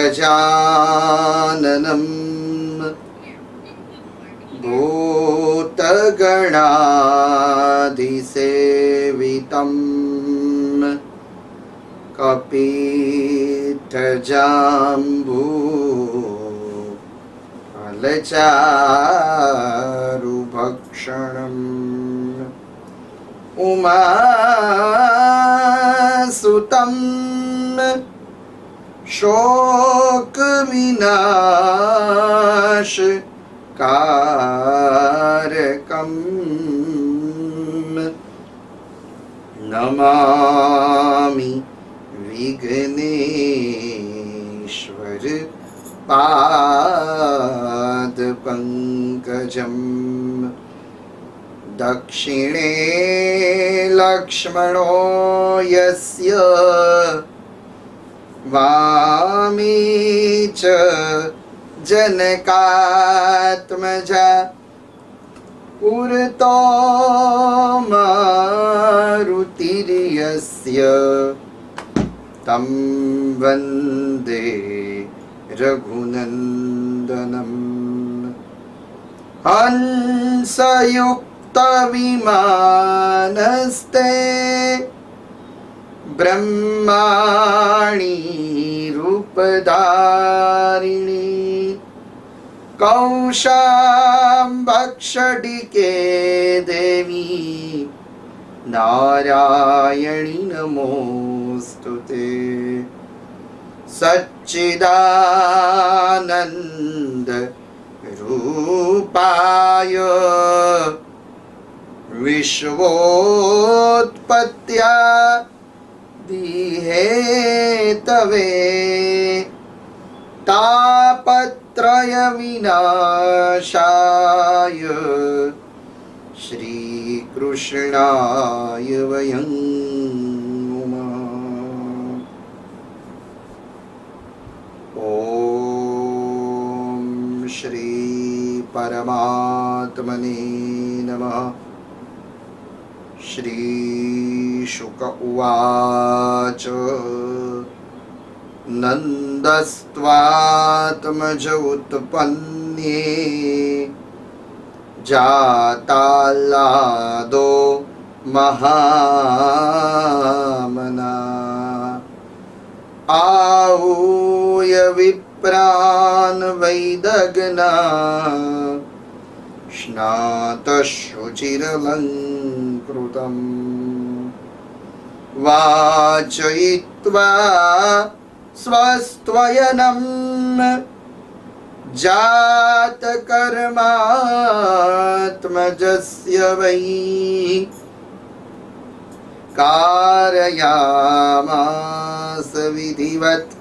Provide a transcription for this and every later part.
गजाननं भूतगणाधिसेवितं कपित्थजम्बू फलचारुभक्षणम् उमासुतं शोकविनाशकारकं नमामि विघ्नेश्वर पादपङ्कजम् दक्षिणे लक्ष्मणो यस्य वामे च जनकात्मजा पुरतो मारुतिर्यस्य तं वन्दे रघुनन्दनम् हंसयुक्तविमानस्ते ब्रह्माणि रूपधारिणी कौशाम्बक्षडिके देवी नारायणी नमोस्तुते सच्चिदानन्द रूपाय विश्वोत्पत्त्यादिहेतवे तापत्रय विनाशाय श्रीकृष्णाय वयं नुमः। ॐ श्री परमात्मने नमः। श्री शुक उवाच नन्दस्त्वात्मज उत्पन्ने जाताल्लादो महामना आहूय विप्रान् वैदग्ना स्नातशुचिरलङ्कृतम् वाचयित्वा स्वस्त्वयनं जातकर्मात्मजस्य वै कारयामास विधिवत्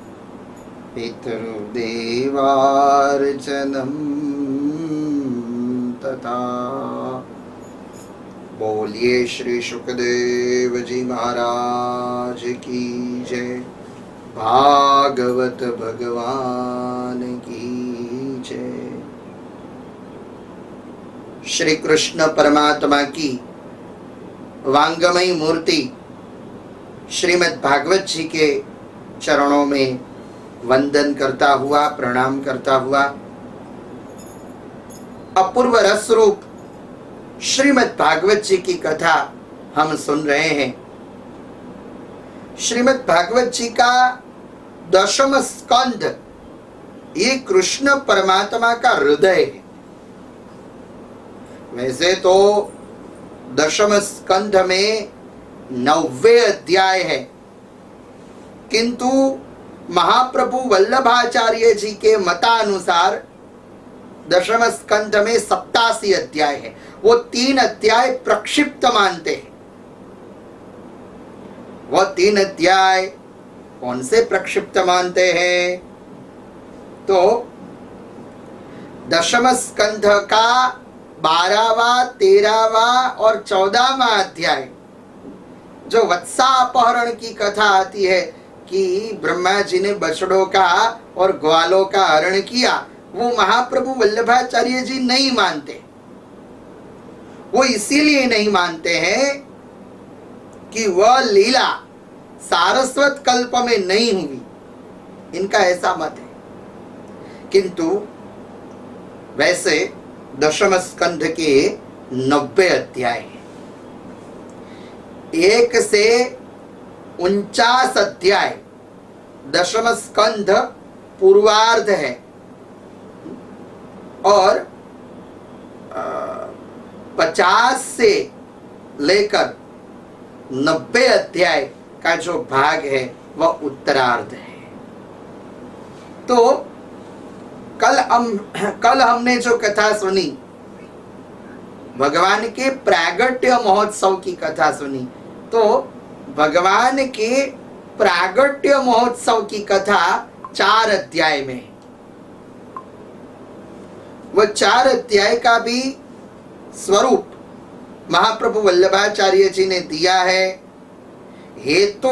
पितृदेवार्चनम् तथा। बोलिए श्री सुखदेव जी महाराज की जय। भागवत भगवान की जय। श्री कृष्ण परमात्मा की वांगमयी मूर्ति श्रीमद् भागवत जी के चरणों में वंदन करता हुआ, प्रणाम करता हुआ, अपूर्व रस रूप श्रीमद् भागवत जी की कथा हम सुन रहे हैं। श्रीमद् भागवत जी का 10वां स्कंध ये कृष्ण परमात्मा का हृदय है। वैसे तो 10वें स्कंध में 9वें अध्याय है, किंतु महाप्रभु वल्लभाचार्य जी के मतानुसार 10वें स्कंध में 87 अध्याय है। वो 3 अध्याय प्रक्षिप्त मानते हैं। वो 3 अध्याय कौन से प्रक्षिप्त मानते हैं? तो 10वें स्कंध का 12वां, 13वां और 14वां अध्याय, जो वत्सा अपहरण की कथा आती है कि ब्रह्मा जी ने बछड़ों का और ग्वालों का हरण किया, वो महाप्रभु वल्लभाचार्य जी नहीं मानते। वो इसीलिए नहीं मानते हैं कि वह लीला सारस्वत कल्प में नहीं हुई। इनका ऐसा मत है। किंतु वैसे दशम स्कंध के 90 अध्याय हैं। 1 से 49 अध्याय दशम स्कंध पूर्वार्ध है और 50 से लेकर 90 अध्याय का जो भाग है वह उत्तरार्ध है। तो कल हमने जो कथा सुनी, भगवान के प्रागट्य महोत्सव की कथा सुनी, तो भगवान के प्रागट्य महोत्सव की कथा 4 अध्याय में है। वह 4 अध्याय का भी स्वरूप महाप्रभु वल्लभाचार्य जी ने दिया है। हेतु,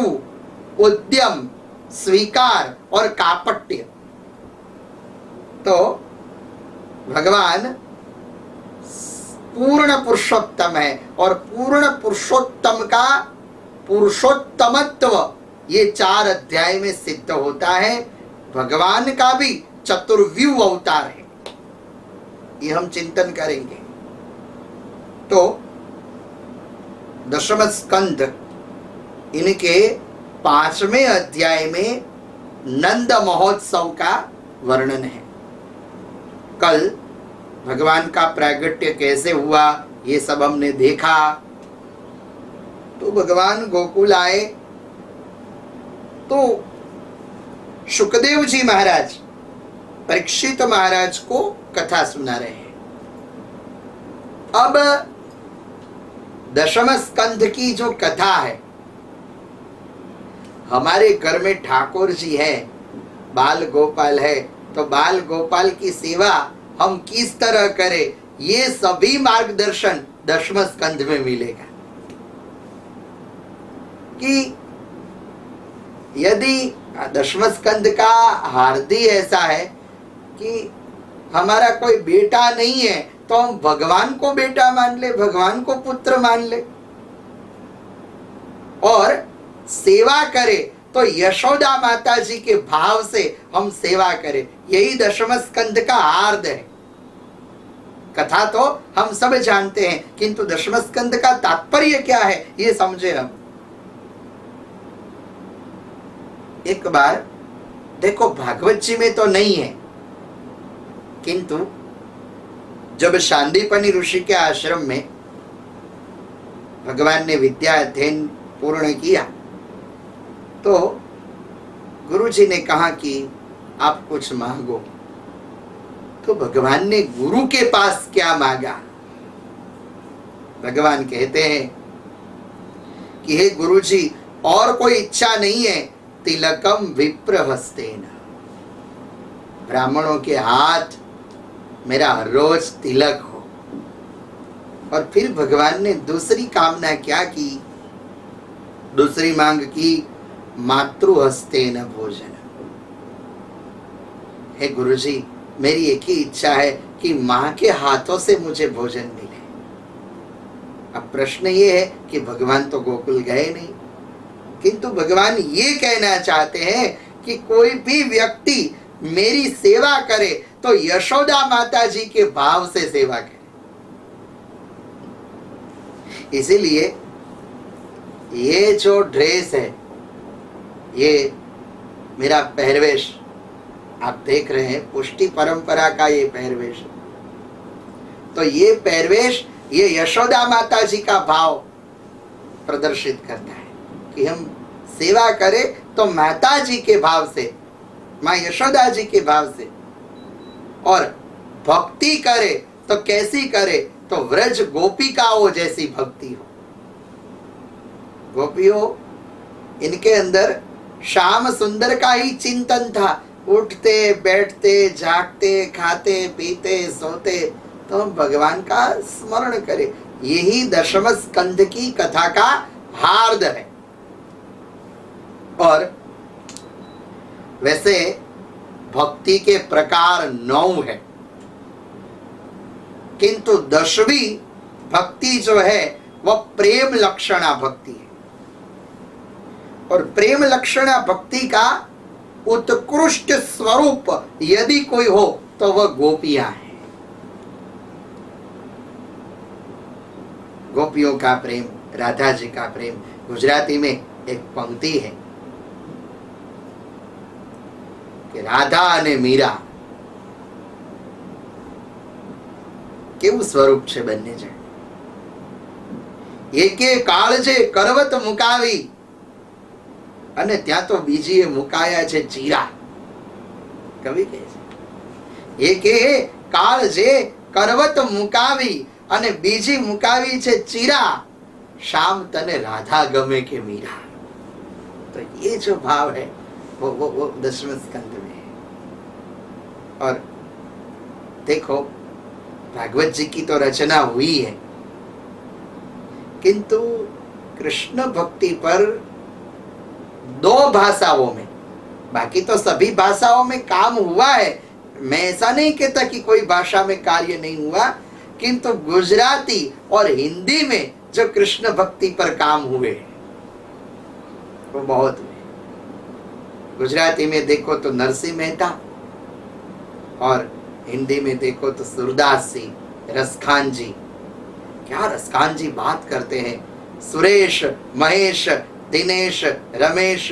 उद्यम, स्वीकार और कापट्य। तो भगवान पूर्ण पुरुषोत्तम है और पूर्ण पुरुषोत्तम का पुरुषोत्तमत्व ये 4 अध्याय में सिद्ध होता है। भगवान का भी चतुर्व्यूह अवतार है, ये हम चिंतन करेंगे। तो दशम स्कंध इनके 5वें अध्याय में नंद महोत्सव का वर्णन है। कल भगवान का प्रागट्य कैसे हुआ ये सब हमने देखा। तो भगवान गोकुल आए तो शुकदेव जी महाराज परीक्षित महाराज को कथा सुना रहे हैं। अब दशम स्कंध की जो कथा है, हमारे घर में ठाकुर जी है, बाल गोपाल है, तो बाल गोपाल की सेवा हम किस तरह करें, ये सभी मार्गदर्शन दशम स्कंध में मिलेगा। कि यदि दशम स्कंध का हार्दी ऐसा है कि हमारा कोई बेटा नहीं है तो हम भगवान को बेटा मान ले, भगवान को पुत्र मान ले, और सेवा करें तो यशोदा माता जी के भाव से हम सेवा करें, यही दशम स्कंध का हार्द है। कथा तो हम सब जानते हैं, किंतु दशम स्कंध का तात्पर्य क्या है ये समझे हम। एक बार देखो, भागवत जी में तो नहीं है, किंतु जब शांदीपनि ऋषि के आश्रम में भगवान ने विद्या अध्ययन पूर्ण किया तो गुरु जी ने कहा कि आप कुछ मांगो। तो भगवान ने गुरु के पास क्या मांगा? भगवान कहते हैं कि हे गुरु जी, और कोई इच्छा नहीं है, तिलकम विप्र हस्तेन, ब्राह्मणों के हाथ मेरा हर रोज तिलक हो। और फिर भगवान ने दूसरी कामना क्या की? दूसरी मांग की, मातृहस्तेन भोजन। हे गुरुजी, मेरी एक ही इच्छा है कि मां के हाथों से मुझे भोजन मिले। अब प्रश्न ये है कि भगवान तो गोकुल गए नहीं, किंतु भगवान ये कहना चाहते हैं कि कोई भी व्यक्ति मेरी सेवा करे तो यशोदा माता जी के भाव से सेवा करे। इसीलिए ये जो ड्रेस है, ये मेरा पहरवेश आप देख रहे हैं, पुष्टि परंपरा का ये पहरवेश, तो ये पहरवेश ये यशोदा माता जी का भाव प्रदर्शित करता है कि हम सेवा करें तो माता जी के भाव से, मां यशोदा जी के भाव से, और भक्ति करे तो कैसी करे? तो व्रज गोपिकाओं जैसी भक्ति हो। गोपियों, इनके अंदर श्याम सुंदर का ही चिंतन था। उठते बैठते जागते खाते पीते सोते तो हम भगवान का स्मरण करें, यही दशम स्कंध की कथा का हार्द है। और वैसे भक्ति के प्रकार 9 है, किंतु 10वीं भक्ति जो है वह प्रेम लक्षणा भक्ति है। और प्रेम लक्षणा भक्ति का उत्कृष्ट स्वरूप यदि कोई हो तो वह गोपियां हैं। गोपियों का प्रेम, राधा जी का प्रेम। गुजराती में एक पंक्ति है कि राधा અને મીરા કેવું સ્વરૂપ છે બંને જણ। એકે કાળજે કરવત મુકાવી અને ત્યાં તો બીજીએ મુકાયા છે ચીરા। કવિ કહે છે એકે કાળજે કરવત મુકાવી અને બીજી મુકાવી છે ચીરા। शाम तने राधा गमे के मीरा। तो ये जो भाव है वो 10वें स्कंद में है। और देखो भागवत जी की तो रचना हुई है, किंतु कृष्ण भक्ति पर 2 भाषाओं में, बाकी तो सभी भाषाओं में काम हुआ है। मैं ऐसा नहीं कहता कि कोई भाषा में कार्य नहीं हुआ, किंतु गुजराती और हिंदी में जो कृष्ण भक्ति पर काम हुए वो बहुत हुए। गुजराती में देखो तो नरसिंह मेहता और हिंदी में देखो तो सूरदास जी, रसखान जी। क्या रसखान जी बात करते हैं। सुरेश महेश दिनेश रमेश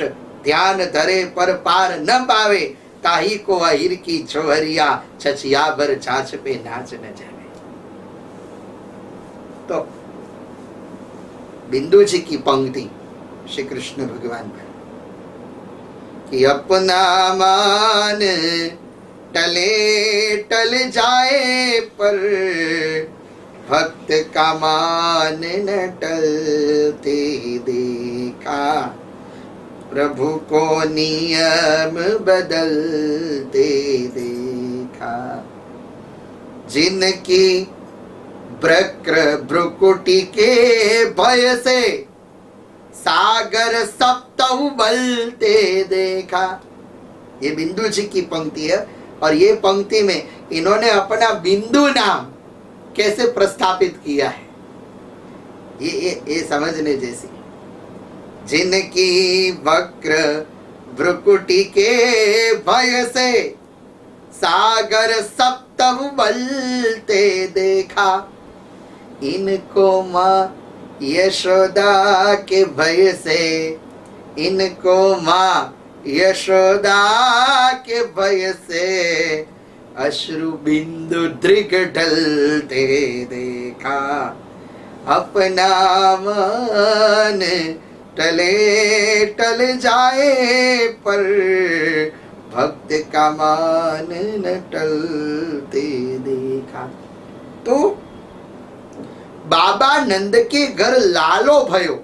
ध्यान धरे पर पार न पावे, ताही को अहिर की छोहरिया छछिया भर छाछ पे नाच न जावे। तो बिंदु जी की पंक्ति श्री कृष्ण भगवान पर कि अपना मान टले टल जाए पर भक्त का मान न टलते देखा, प्रभु को नियम बदलते देखा। जिनकी वक्र भ्रुकुटी के भय से सागर सप्त उबलते देखा। ये बिंदु जी की पंक्ति है और ये पंक्ति में इन्होंने अपना बिंदु नाम कैसे प्रस्थापित किया है ये समझने जैसी। जिनकी वक्र भ्रुकुटी के भय से सागर सप्त उबलते देखा, इनको माँ यशोदा के भय से, इनको माँ यशोदा के भय से अश्रु बिंदु दृग ढलते देखा। अपना मन टले टल जाए पर भक्त का मान न टलते देखा। तो बाबा नंद के घर लालो भयो,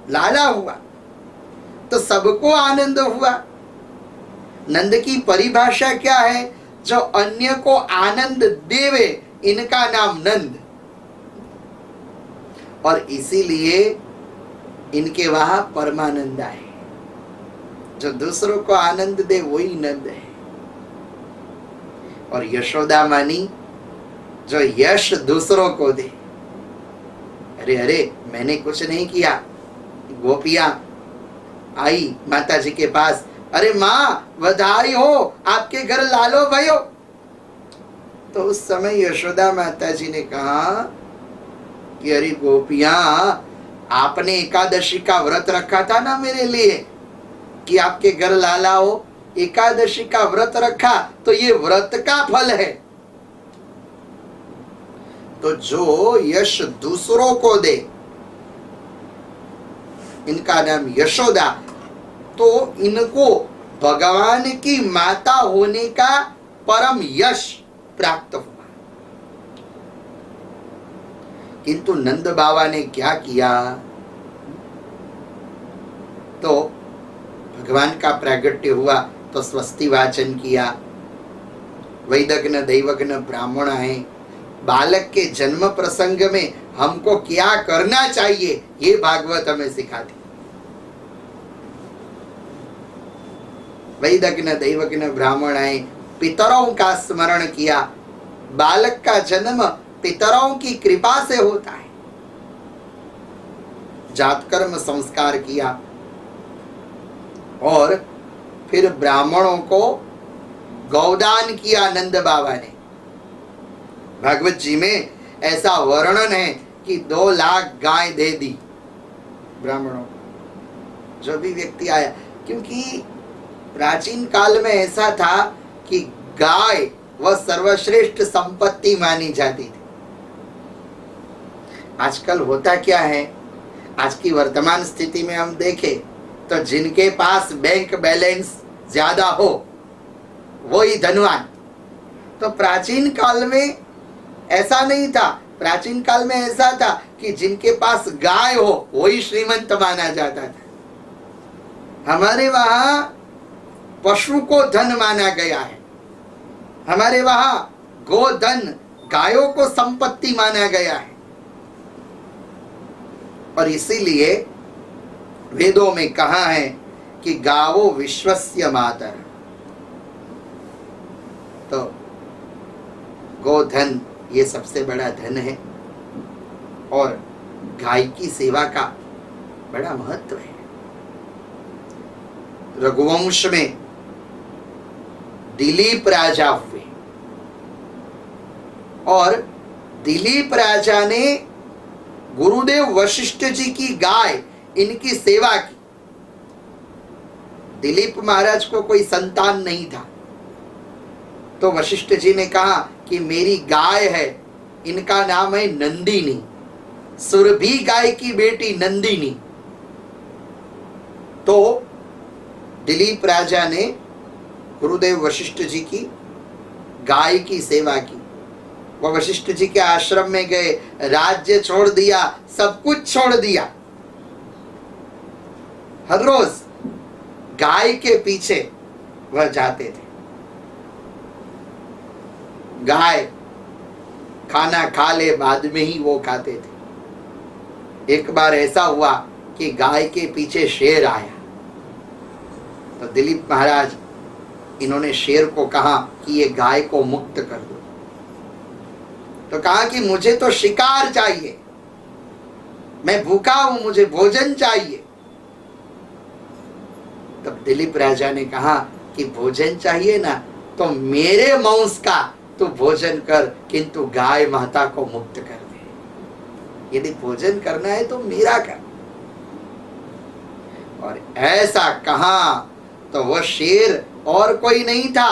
लाला हुआ तो सबको आनंद हुआ। नंद की परिभाषा क्या है? जो अन्य को आनंद देवे, इनका नाम नंद। और इसीलिए इनके वहां परमानंद है। जो दूसरों को आनंद दे वही नंद है। और यशोदा मानी जो यश दूसरों को दे। अरे अरे मैंने कुछ नहीं किया। गोपियां आई माता जी के पास, अरे माँ बधाई हो, आपके घर लालो भयो। तो उस समय यशोदा माता जी ने कहा कि अरे गोपियां, आपने एकादशी का व्रत रखा था ना मेरे लिए कि आपके घर लाला हो। एकादशी का व्रत रखा तो ये व्रत का फल है। तो जो यश दूसरों को दे, इनका नाम यशोदा। तो इनको भगवान की माता होने का परम यश प्राप्त हुआ। किंतु नंद बाबा ने क्या किया? तो भगवान का प्रागट्य हुआ तो स्वस्ति वाचन किया। वैदग्न दैवग्न ब्राह्मण आए। बालक के जन्म प्रसंग में हमको क्या करना चाहिए ये भागवत हमें सिखाती। वैदग्न दैवग्न ब्राह्मण आए, पितरों का स्मरण किया। बालक का जन्म पितरों की कृपा से होता है। जातकर्म संस्कार किया और फिर ब्राह्मणों को गौदान किया नंद बाबा ने। भागवत जी में ऐसा वर्णन है कि 2 लाख गाय दे दी ब्राह्मणों को, जो भी व्यक्ति आया। क्योंकि प्राचीन काल में ऐसा था कि गाय वह सर्वश्रेष्ठ संपत्ति मानी जाती थी। आजकल होता क्या है, आज की वर्तमान स्थिति में हम देखें तो जिनके पास बैंक बैलेंस ज्यादा हो वो ही धनवान। तो प्राचीन काल में ऐसा नहीं था। प्राचीन काल में ऐसा था कि जिनके पास गाय हो वही श्रीमंत माना जाता था। हमारे वहां पशु को धन माना गया है। हमारे वहां गोधन, गायों को संपत्ति माना गया है। और इसीलिए वेदों में कहा है कि गावो विश्वस्य मातर। तो गोधन ये सबसे बड़ा धन है और गाय की सेवा का बड़ा महत्व है। रघुवंश में दिलीप राजा हुए और दिलीप राजा ने गुरुदेव वशिष्ठ जी की गाय, इनकी सेवा की। दिलीप महाराज को कोई संतान नहीं था, तो वशिष्ठ जी ने कहा कि मेरी गाय है, इनका नाम है नंदिनी, सुरभि गाय की बेटी नंदिनी। तो दिलीप राजा ने गुरुदेव वशिष्ठ जी की गाय की सेवा की। वह वशिष्ठ जी के आश्रम में गए, राज्य छोड़ दिया, सब कुछ छोड़ दिया। हर रोज गाय के पीछे वह जाते थे। गाय खाना खा ले बाद में ही वो खाते थे। एक बार ऐसा हुआ कि गाय के पीछे शेर आया, तो दिलीप महाराज इन्होंने शेर को कहा कि ये गाय को मुक्त कर दो। तो कहा कि मुझे तो शिकार चाहिए, मैं भूखा हूं, मुझे भोजन चाहिए। तब दिलीप राजा ने कहा कि भोजन चाहिए ना, तो मेरे मांस का तू भोजन कर, किंतु गाय माता को मुक्त कर दे। यदि भोजन करना है तो मेरा कर। और ऐसा कहा तो वह शेर और कोई नहीं था,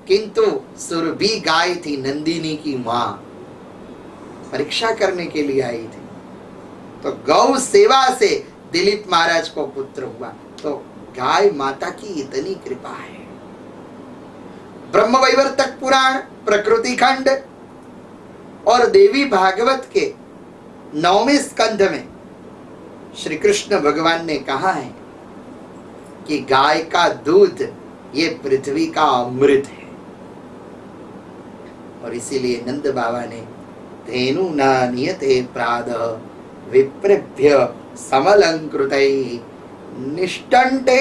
किंतु सुरभि गाय थी, नंदिनी की मां, परीक्षा करने के लिए आई थी। तो गौ सेवा से दिलीप महाराज को पुत्र हुआ। तो गाय माता की इतनी कृपा है। ब्रह्मवैवर्तक पुराण, प्रकृति खंड और देवी भागवत के 9वें स्कंध में श्री कृष्ण भगवान ने कहा है कि गाय का दूध ये पृथ्वी का अमृत है। और इसीलिए नंद बाबा ने धेनु न नियते प्रादः विप्रेभ्य समलंकृतै निष्टंटे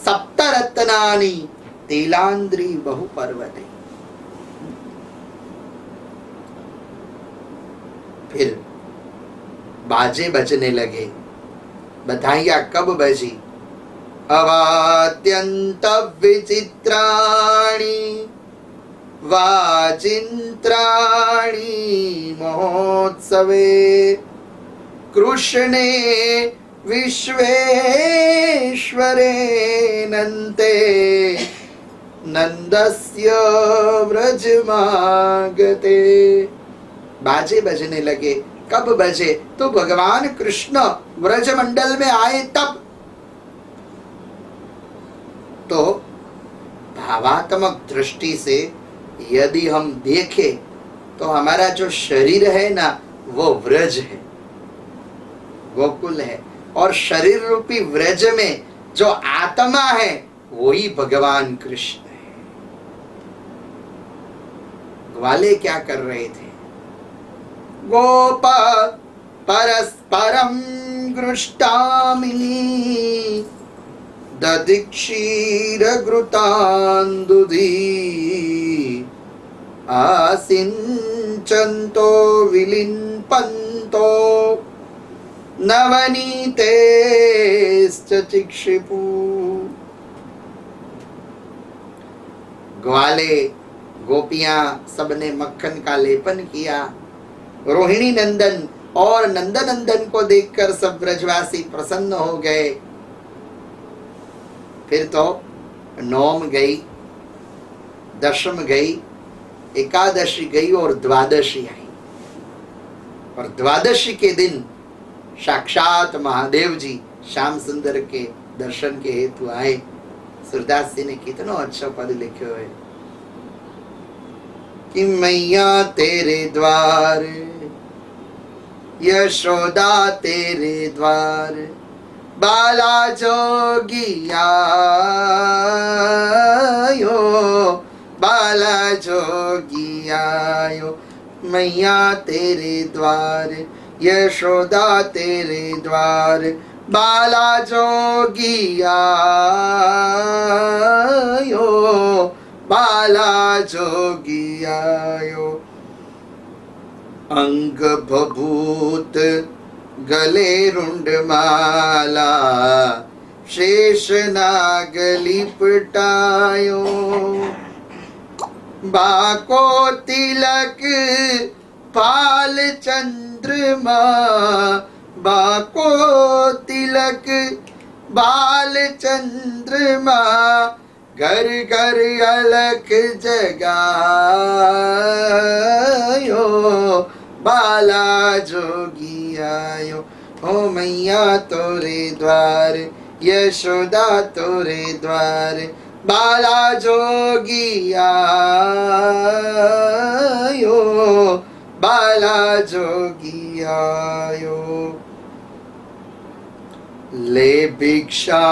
सप्तरत्नानि तेलांद्री बहुपर्वते। फिर बाजे बजने लगे। बधाइयां कब बजी? अवात्यंत विचित्राणि वाजिन्त्राणि महोत्सवे कृष्णे विश्वेश्वरे नन्ते नंदस्य व्रजमागते। बाजे बजने लगे। कब बजे? तो भगवान कृष्ण व्रज मंडल में आए तब। तो भावात्मक दृष्टि से यदि हम देखें तो हमारा जो शरीर है ना, वो व्रज है, गोकुल है। और शरीर रूपी व्रज में जो आत्मा है वही भगवान कृष्ण है। ग्वाले क्या कर रहे थे? गोप परस्परम गृष्टामि दधिक्षीर घृतांदुधि आसिंचन्तो विलिन्पन्तो नवनीतेश्च चिक्षिपु। ग्वाले गोपियां सबने मक्खन का लेपन किया। रोहिणी नंदन और नंदनंदन को देखकर सब ब्रजवासी प्रसन्न हो गए। फिर तो नौम गई, दशम गई, एकादशी गई और द्वादशी आई। और द्वादशी के दिन साक्षात महादेव जी श्याम सुंदर के दर्शन के हेतु आए। सूरदास जी ने कितना अच्छा पद लिखे हुए कि मैया तेरे द्वार, यशोदा तेरे द्वार, बाला जोगिया यो, बाला जोगिया यो। मैया तेरे द्वार, यशोदा तेरे द्वार, बाला जोगिया यो, बाला जोगिया यो। अंग बभूत गले रुंडमाला, शेष नाग लिपटायो। बाको तिलक पाल चंद्रमा, बाको तिलक बाल चंद्रमा, घर घर अलख जगायो, बाला जोगियायो। हो मैया तोरे द्वार, यशोदा तोरे द्वार, बाला जोगियायो, बाला जोगियायो। ले भिक्षा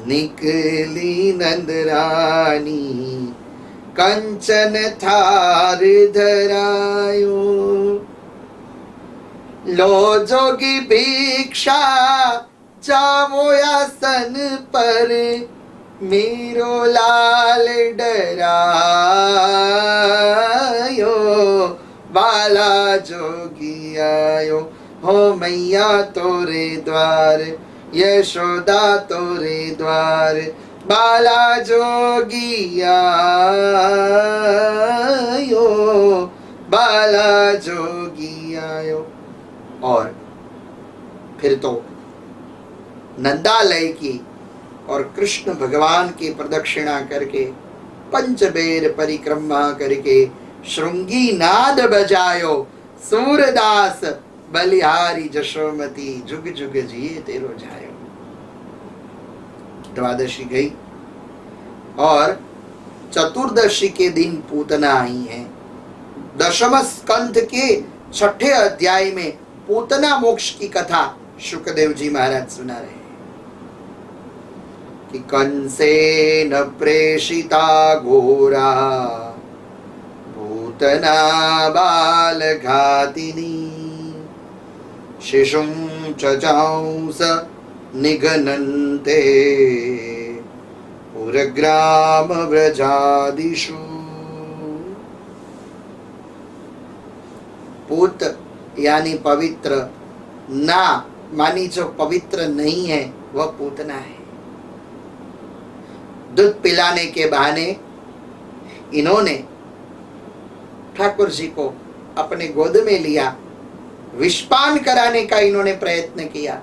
निकली नंदरानी, कंचन थार धरायो। लो जोगी भिक्षा, जावो आसन पर, मेरो लाल डरायो, बाला जोगियायो। हो मैया तोरे द्वार, यशोदा तोरे द्वार, बाला जोगियायो, बाला जोगियायो। और फिर तो नंदालय की और कृष्ण भगवान की प्रदक्षिणा करके पंचबेर परिक्रमा करके श्रृंगी नाद बजायो। सूरदास बलिहारी जशोमती, जुग जुग जिए तेरो जायो। द्वादशी गई और चतुर्दशी के दिन पूतना आई है। दशम स्कंध के 6ठे अध्याय में पूतना मोक्ष की कथा शुकदेव जी महाराज सुना रहे हैं कि कंसेन प्रेषिता घोरा, पूतना बाल घातिनी, शिशुं चचांस निघनन्ते, पुरग्राम व्रजादिषु। पूत यानी पवित्र, ना मानी जो पवित्र नहीं है वह पूतना है। दूध पिलाने के बहाने इन्होंने ठाकुर जी को अपने गोद में लिया, विषपान कराने का इन्होंने प्रयत्न किया,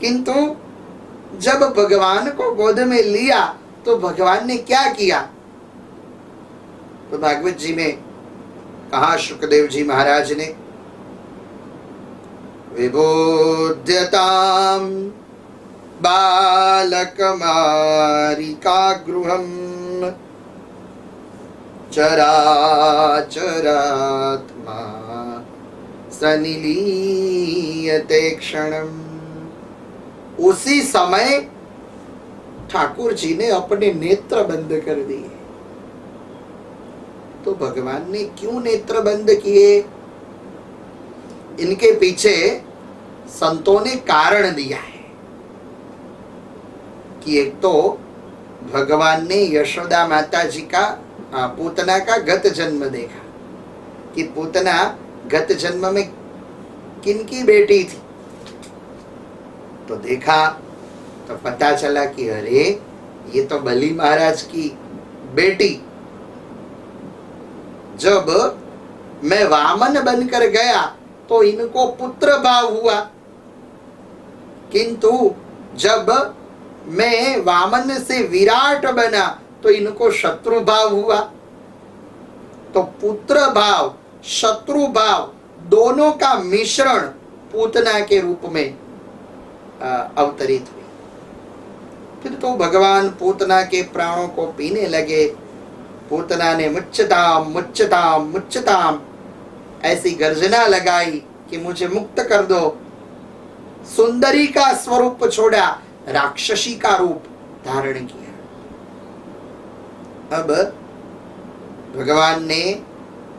किंतु जब भगवान को गोद में लिया तो भगवान ने क्या किया? तो भागवत जी में कहा शुकदेव जी महाराज ने, विबोध्यताम बालकमारिका गृहम, चराचरात्मा सनिलीयते क्षणम। उसी समय ठाकुर जी ने अपने नेत्र बंद कर दिए। तो भगवान ने क्यों नेत्र बंद किए? इनके पीछे संतों ने कारण दिया है कि एक तो भगवान ने यशोदा माता जी का पूतना का गत जन्म देखा कि पूतना गत जन्म में किनकी बेटी थी। तो देखा तो पता चला कि अरे ये तो बलि महाराज की बेटी जब मैं वामन बनकर गया तो इनको पुत्र भाव हुआ, किंतु जब मैं वामन से विराट बना तो इनको शत्रु भाव हुआ। तो पुत्र भाव शत्रु भाव दोनों का मिश्रण पूतना के रूप में अवतरित हुई। फिर तो भगवान पूतना के प्राणों को पीने लगे। पूतना ने मुच्यताम मुच्यताम मुच्यताम ऐसी गर्जना लगाई कि मुझे मुक्त कर दो। सुंदरी का स्वरूप छोड़ा, राक्षसी का रूप धारण किया। अब भगवान ने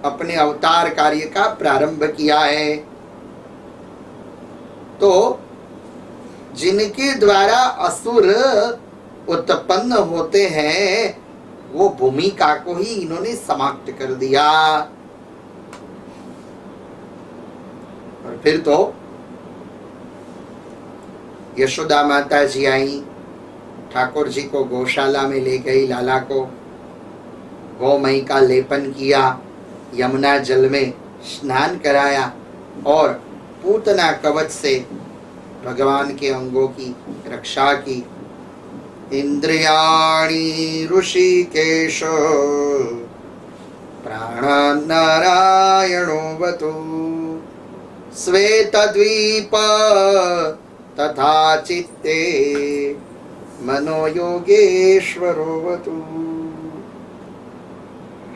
अपने अवतार कार्य का प्रारंभ किया है। तो जिनके द्वारा असुर उत्पन्न होते हैं वो भूमिका को ही इन्होंने समाप्त कर दिया। और फिर तो यशोदा माता जी आई, ठाकुर जी को गौशाला में ले गई, लाला को गौमय का लेपन किया, यमुना जल में स्नान कराया और पूतना कवच से भगवान के अंगों की रक्षा की। इंद्रियाणि ऋषिकेश प्राणान् नारायणो वतु श्वेतद्वीप तथा चित्ते मनो योगेश्वरो वतु।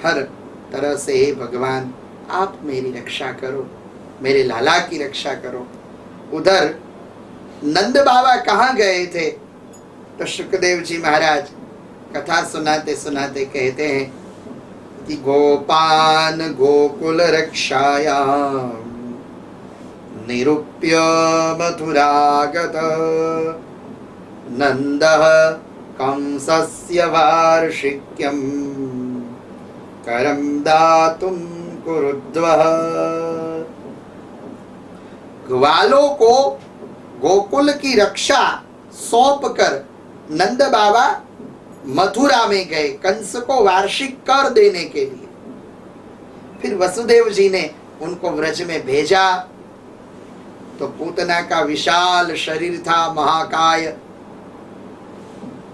हर तरह से हे भगवान आप मेरी रक्षा करो, मेरे लाला की रक्षा करो। उधर नंद बाबा कहाँ गए थे? तो शुकदेव जी महाराज कथा सुनाते सुनाते कहते हैं कि गोपान गोकुल रक्षायाम निरूप्य मथुरागत नंदः कंसस्य वार्षिक्यं करं दातुं कुरुद्वः। ग्वालों को गोकुल की रक्षा सौंप कर नंद बाबा मथुरा में गए कंस को वार्षिक कर देने के लिए। फिर वसुदेव जी ने उनको व्रज में भेजा। तो पूतना का विशाल शरीर था, महाकाय।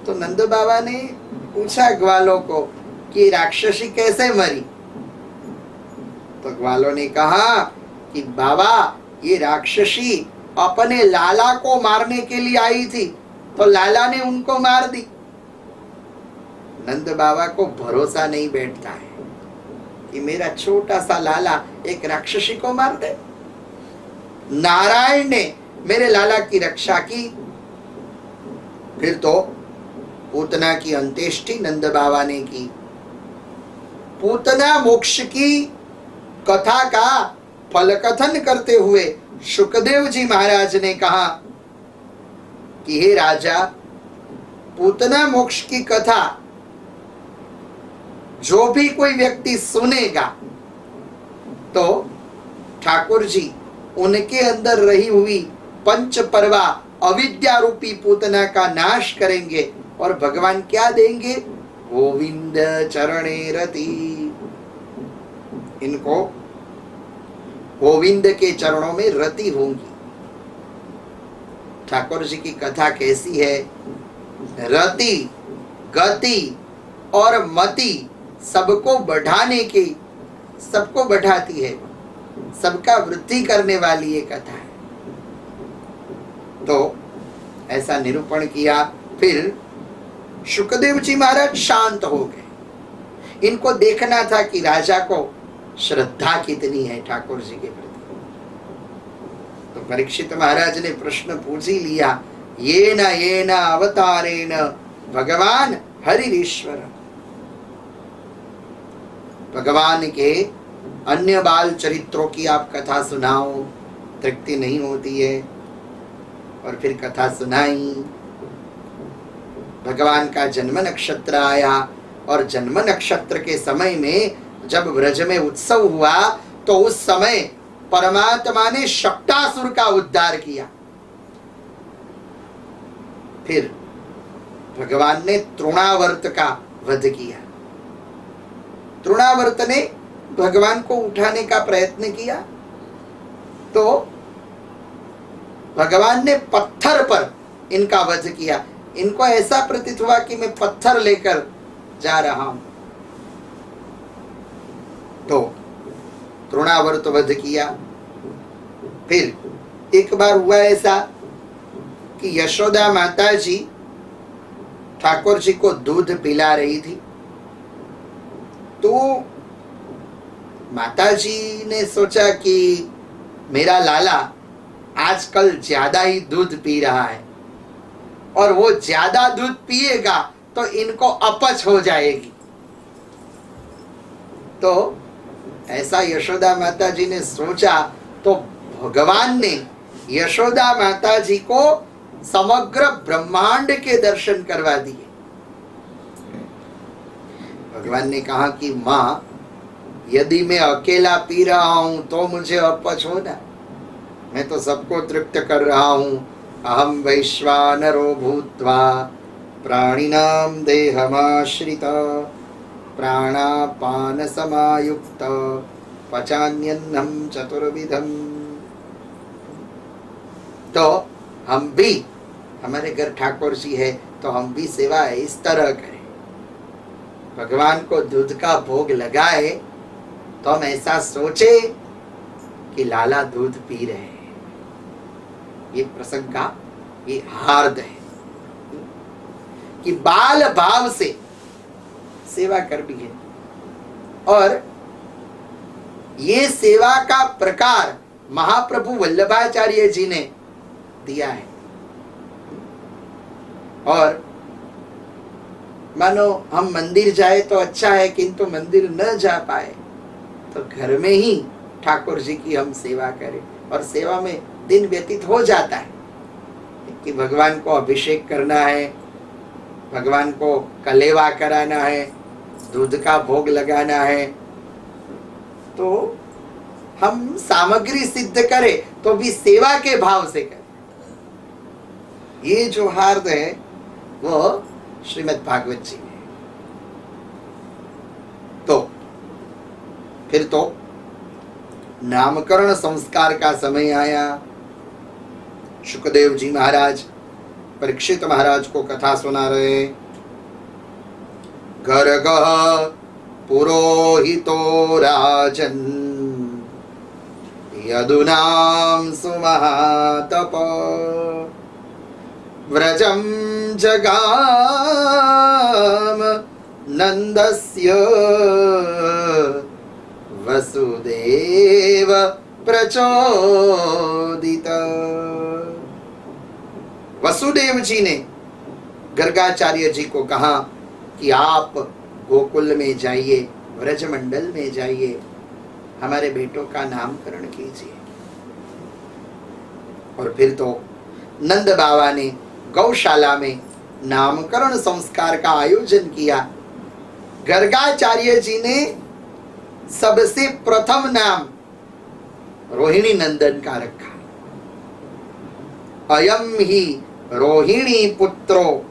तो नंद बाबा ने पूछा ग्वालों को कि राक्षसी कैसे मरी? तो ग्वालों ने कहा कि बाबा ये राक्षसी अपने लाला को मारने के लिए आई थी, तो लाला ने उनको मार दी। नंद बाबा को भरोसा नहीं बैठता है कि मेरा छोटा सा लाला एक राक्षसी को मार दे। नारायण ने मेरे लाला की रक्षा की। फिर तो पूतना की अंत्येष्टि नंद बाबा ने की। पूतना मोक्ष की कथा का फल कथन करते हुए शुकदेव जी महाराज ने कहा कि हे राजा, पूतना मोक्ष की कथा जो भी कोई व्यक्ति सुनेगा तो ठाकुर जी उनके अंदर रही हुई पंच परवा अविद्या रूपी पूतना का नाश करेंगे और भगवान क्या देंगे? गोविंद चरणे रति। इनको गोविंद के चरणों में रति होंगी। ठाकुर जी की कथा कैसी है? रति, गति और मति सबको बढ़ाने की, सबको बढ़ाती है, सबका वृद्धि करने वाली ये कथा है। तो ऐसा निरूपण किया। फिर शुकदेव जी महाराज शांत हो गए। इनको देखना था कि राजा को श्रद्धा कितनी है ठाकुर जी के प्रति। तो परीक्षित महाराज ने प्रश्न पूछ ही लिया, ये न अवतारेण भगवान हरिश्वर। भगवान के अन्य बाल चरित्रों की आप कथा सुनाओ, तृप्ति नहीं होती है। और फिर कथा सुनाई। भगवान का जन्म नक्षत्र आया और जन्म नक्षत्र के समय में जब ब्रज में उत्सव हुआ तो उस समय परमात्मा ने शक्टासुर का उद्धार किया। फिर भगवान ने तृणावर्त का वध किया। तृणावर्त ने भगवान को उठाने का प्रयत्न किया तो भगवान ने पत्थर पर इनका वध किया। इनको ऐसा प्रतीत हुआ कि मैं पत्थर लेकर जा रहा हूं, तो तृणावर्त वध किया। फिर एक बार हुआ ऐसा कि यशोदा माता जी ठाकुर जी को दूध पिला रही थी, तो माता जी ने सोचा कि मेरा लाला आजकल ज्यादा ही दूध पी रहा है और वो ज्यादा दूध पिएगा तो इनको अपच हो जाएगी। तो ऐसा यशोदा माता जी ने सोचा, तो भगवान ने यशोदा माता जी को समग्र ब्रह्मांड के दर्शन करवा दिए। भगवान ने कहा कि माँ, यदि मैं अकेला पी रहा हूं तो मुझे अपच होना, मैं तो सबको तृप्त कर रहा हूं। अहम वैश्वानरो भूत्वा प्राणिनां देहमाश्रित प्राणापान समायुक्त पचान्यन्नं चतुर्विधम। तो हम भी, हमारे घर ठाकुर जी है तो हम भी सेवा इस तरह करें, भगवान को दूध का भोग लगाए तो हम ऐसा सोचे कि लाला दूध पी रहे हैं। ये प्रसंग का ये हार्द है कि बाल भाव से सेवा कर भी है। और ये सेवा का प्रकार महाप्रभु वल्लभाचार्य जी ने दिया है। और मानो हम मंदिर जाए तो अच्छा है, किंतु मंदिर न जा पाए तो घर में ही ठाकुर जी की हम सेवा करें। और सेवा में दिन व्यतीत हो जाता है कि भगवान को अभिषेक करना है, भगवान को कलेवा कराना है, दूध का भोग लगाना है, तो हम सामग्री सिद्ध करें तो भी सेवा के भाव से करें। ये जो हार्द है वो श्रीमद् भागवत जी में। तो फिर तो नामकरण संस्कार का समय आया। शुकदेव जी महाराज परीक्षित महाराज को कथा सुना रहे। गर्गः पुरोहितो राजन् यदुनां सुमहातप व्रजं जगाम नंदस्य वसुदेव प्रचोदित। वसुदेव जी ने गर्गाचार्य जी को कहा कि आप गोकुल में जाइए, व्रजमंडल में जाइए, हमारे बेटों का नामकरण कीजिए। और फिर तो नंद बाबा ने गौशाला में नामकरण संस्कार का आयोजन किया। गर्गाचार्य जी ने सबसे प्रथम नाम रोहिणी नंदन का रखा। अयम ही रोहिणी पुत्रो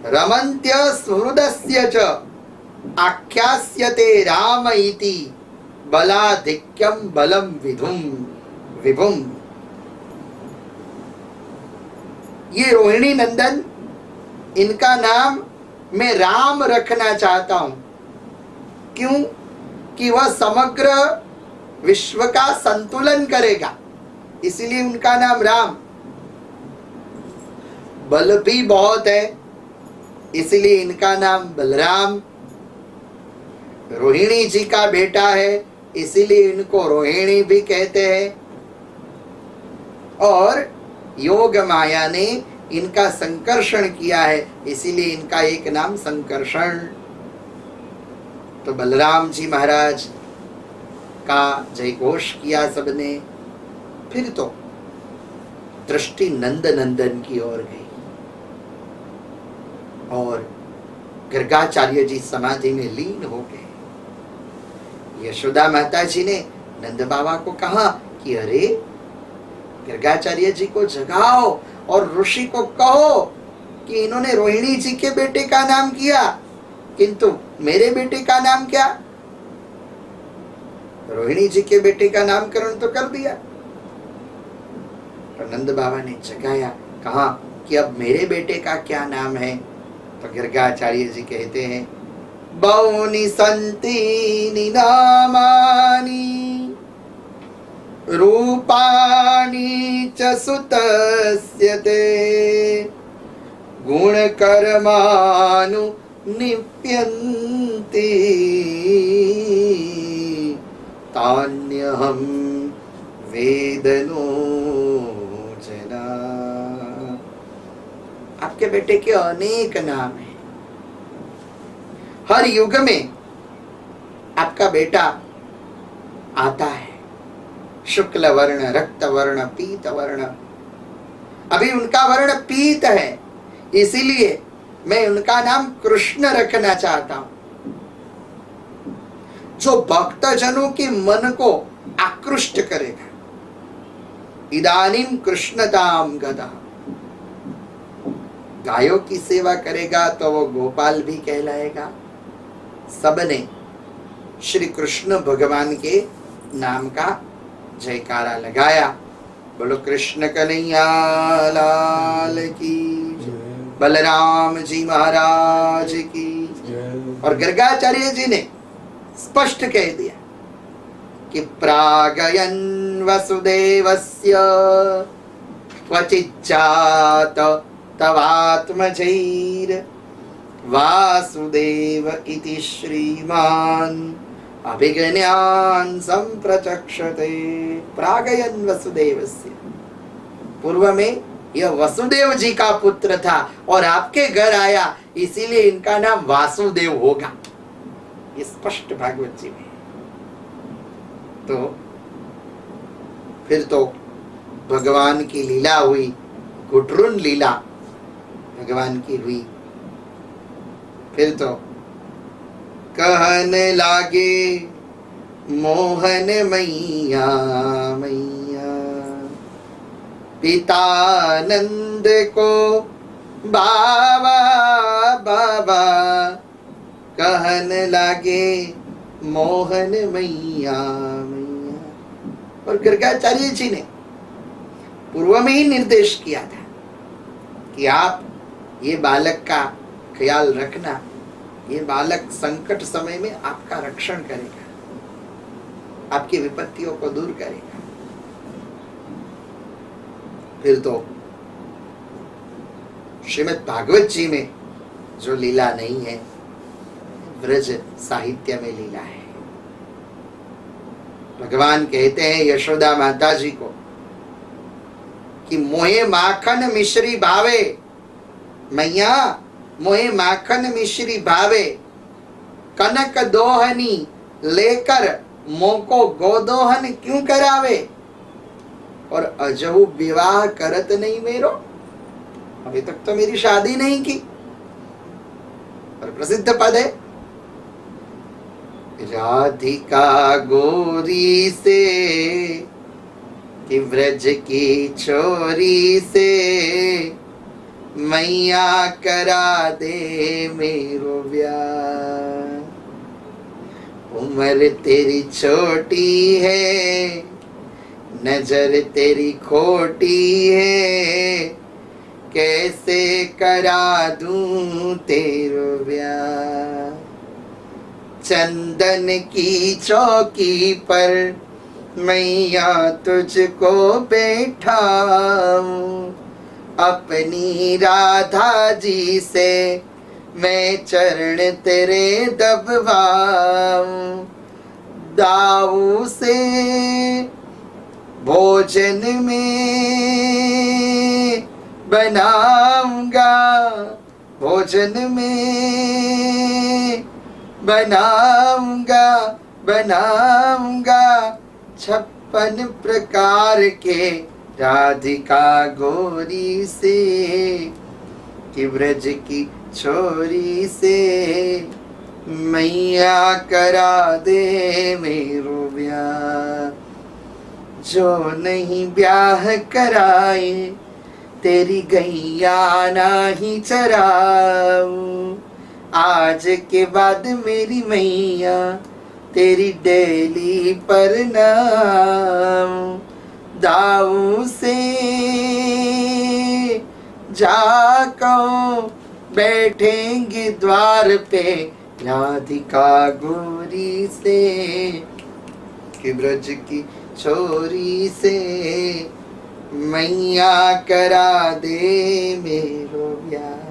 रमन्त्य सुहृदस्य च आख्यास्यते राम इति बलाधिक्यम बलम विधुम विभुम। ये रोहिणी नंदन, इनका नाम मैं राम रखना चाहता हूं। क्यों? कि वह समग्र विश्व का संतुलन करेगा, इसलिए उनका नाम राम। बल भी बहुत है, इसलिए इनका नाम बलराम। रोहिणी जी का बेटा है, इसीलिए इनको रोहिणी भी कहते हैं। और योग माया ने इनका संकर्षण किया है, इसीलिए इनका एक नाम संकर्षण। तो बलराम जी महाराज का जय घोष किया सबने। फिर तो दृष्टि नंद नंदन की ओर गई और गर्गाचार्य जी समाधि में लीन हो गए। यशोदा माता जी ने नंद बाबा को कहा कि अरे गर्गाचार्य जी को जगाओ और ऋषि को कहो कि इन्होंने रोहिणी जी के बेटे का नाम किया, किंतु मेरे बेटे का नाम क्या? रोहिणी जी के बेटे का नामकरण तो कर दिया, तो नंद बाबा ने जगाया, कहा कि अब मेरे बेटे का क्या नाम है? तो गर्गाचार्य जी कहते हैं, बहुनि सन्ति नामानि रूपाणि च सुतस्य ते गुणकर्मानु निप्यन्ति तान्यहं वेदनो जना। आपके बेटे के अनेक नाम हैं। हर युग में आपका बेटा आता है, शुक्ल वर्ण, रक्त वर्ण, पीत वर्ण। अभी उनका वर्ण पीत है, इसीलिए मैं उनका नाम कृष्ण रखना चाहता हूं, जो भक्तजनों के मन को आकृष्ट करेगा। इदानीं कृष्णताम गदा, गायों की सेवा करेगा तो वो गोपाल भी कहलाएगा। सबने श्री कृष्ण भगवान के नाम का जयकारा लगाया। बोलो कृष्ण कन्हैया लाल की, बलराम जी महाराज की। और गर्गाचार्य जी ने स्पष्ट कह दिया कि प्रागयन् वसुदेवस्य क्वचिज्जात तवात्मजैर वासुदेव इति श्रीमान् अभिज्ञान संप्रचक्षते। प्रागयन् वसुदेवस्य, पूर्व में यह वसुदेव जी का पुत्र था और आपके घर आया, इसीलिए इनका नाम वासुदेव होगा। ये स्पष्ट भागवत जी में। तो फिर तो भगवान की लीला हुई, गुटरुन लीला भगवान की हुई। फिर तो कहन लागे मोहन मैया मैया, पितानंद को बाबा बाबा, कहन लागे मोहन मैया मैया। और गर्गाचार्य जी ने पूर्व में ही निर्देश किया था कि आप ये बालक का ख्याल रखना, ये बालक संकट समय में आपका रक्षण करेगा, आपकी विपत्तियों को दूर करेगा। फिर तो श्रीमद् भागवत जी में जो लीला नहीं है, ब्रज साहित्य में लीला है। भगवान कहते हैं यशोदा माता जी को कि मोहे माखन मिश्री भावे, मैया मोहे माखन मिश्री भावे, कनक दोहनी लेकर मोको गोदोहन क्यों करावे, और अजहू विवाह करत नहीं मेरो, अभी तक तो मेरी शादी नहीं की। और प्रसिद्ध पद है, राधिका गोरी से कि व्रज की छोरी से, मैया करा दे मेरो ब्याह। उम्र तेरी छोटी है, नजर तेरी खोटी है, कैसे करा दूं तेरो ब्याह। चंदन की चौकी पर मैया तुझको बैठाऊं, अपनी राधा जी से मैं चरण तेरे दबवाऊं। दाऊ से भोजन में बनाऊंगा, भोजन में बनाऊंगा, बनाऊंगा 56 प्रकार के राधिका गोरी से, कि ब्रज की छोरी से मैया करा दे मेरो ब्याह। जो नहीं ब्याह कराए तेरी गैया नहीं चराऊं, आज के बाद मेरी मैया तेरी डेली पर नाम दाऊ से जाको बैठेंगे द्वार पे राधिका गोरी से कि ब्रज की छोरी से मैया करा दे मेरो ब्याह।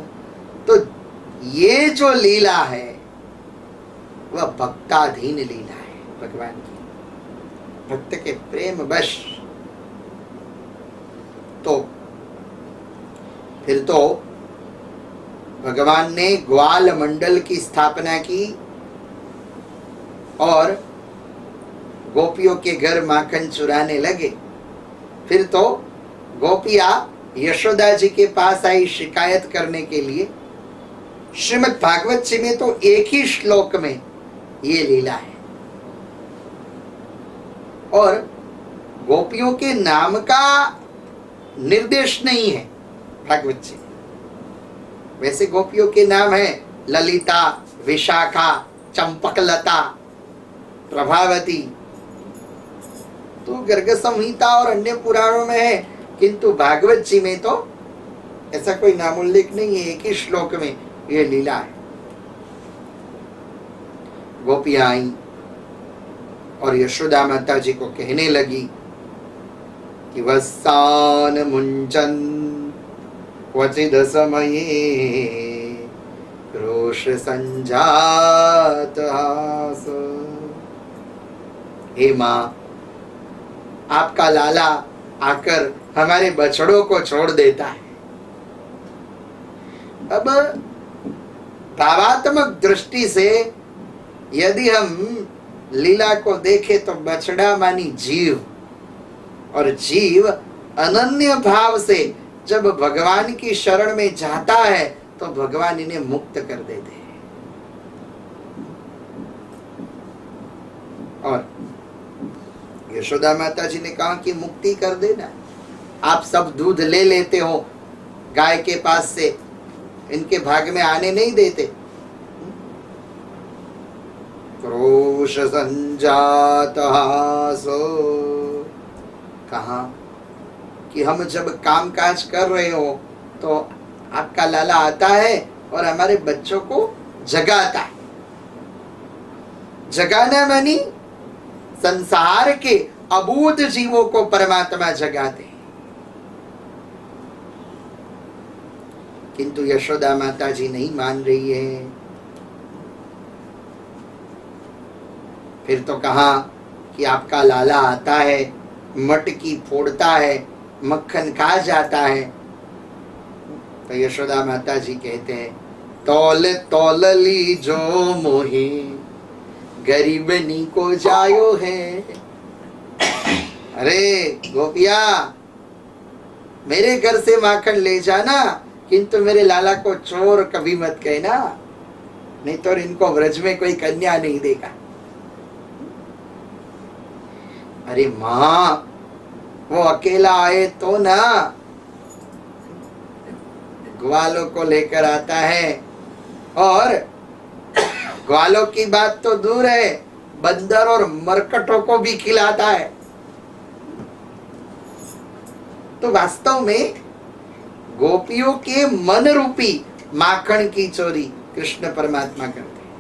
तो ये जो लीला है वह भक्ताधीन लीला है भगवान की, भक्त के प्रेम वश। तो फिर तो भगवान ने ग्वाल मंडल की स्थापना की और गोपियों के घर माखन चुराने लगे। फिर तो गोपियां यशोदा जी के पास आई शिकायत करने के लिए। श्रीमद् भागवत जी में तो एक ही श्लोक में ये लीला है और गोपियों के नाम का निर्देश नहीं है भागवत जी। वैसे गोपियों के नाम है ललिता, विशाखा, चंपकलता, प्रभावती, तो गर्ग संहिता और अन्य पुराणों में है, किंतु भागवत जी में तो ऐसा कोई नाम उल्लेख नहीं है। एक ही श्लोक में यह लीला है। गोपियां आई और यशोदा माता जी को कहने लगी कि वत्सान मुंचन क्वचिद समये रोष संजात हास। हे मां, आपका लाला आकर हमारे बछड़ों को छोड़ देता है। अब भावात्मक दृष्टि से यदि हम लीला को देखें तो बछड़ा मानी जीव, और जीव अनन्य भाव से जब भगवान की शरण में जाता है तो भगवान इन्हें मुक्त कर देते हैं। और यशोदा माता जी ने कहा कि मुक्ति कर देना, आप सब दूध ले लेते हो गाय के पास से, इनके भाग में आने नहीं देते। क्रोश संजात हासो, कहा कि हम जब काम काज कर रहे हो तो आपका लाला आता है और हमारे बच्चों को जगाता है। जगाना मानी संसार के अबूझ जीवों को परमात्मा जगाते हैं। किंतु यशोदा माता जी नहीं मान रही है। फिर तो कहा कि आपका लाला आता है, मटकी फोड़ता है, मक्खन खा जाता है। तो यशोदा माता जी कहते हैं तौल तौल ली जो मोहे गरीबनी को जायो है। अरे गोपिया, मेरे घर से माखन ले जाना, किंतु मेरे लाला को चोर कभी मत कहना, नहीं तो इनको व्रज में कोई कन्या नहीं देगा। अरे मां, वो अकेला आए तो ना, ग्वालों को लेकर आता है, और ग्वालों की बात तो दूर है, बंदर और मरकटों को भी खिलाता है। तो वास्तव में गोपियों के मन रूपी माखन की चोरी कृष्ण परमात्मा करते हैं।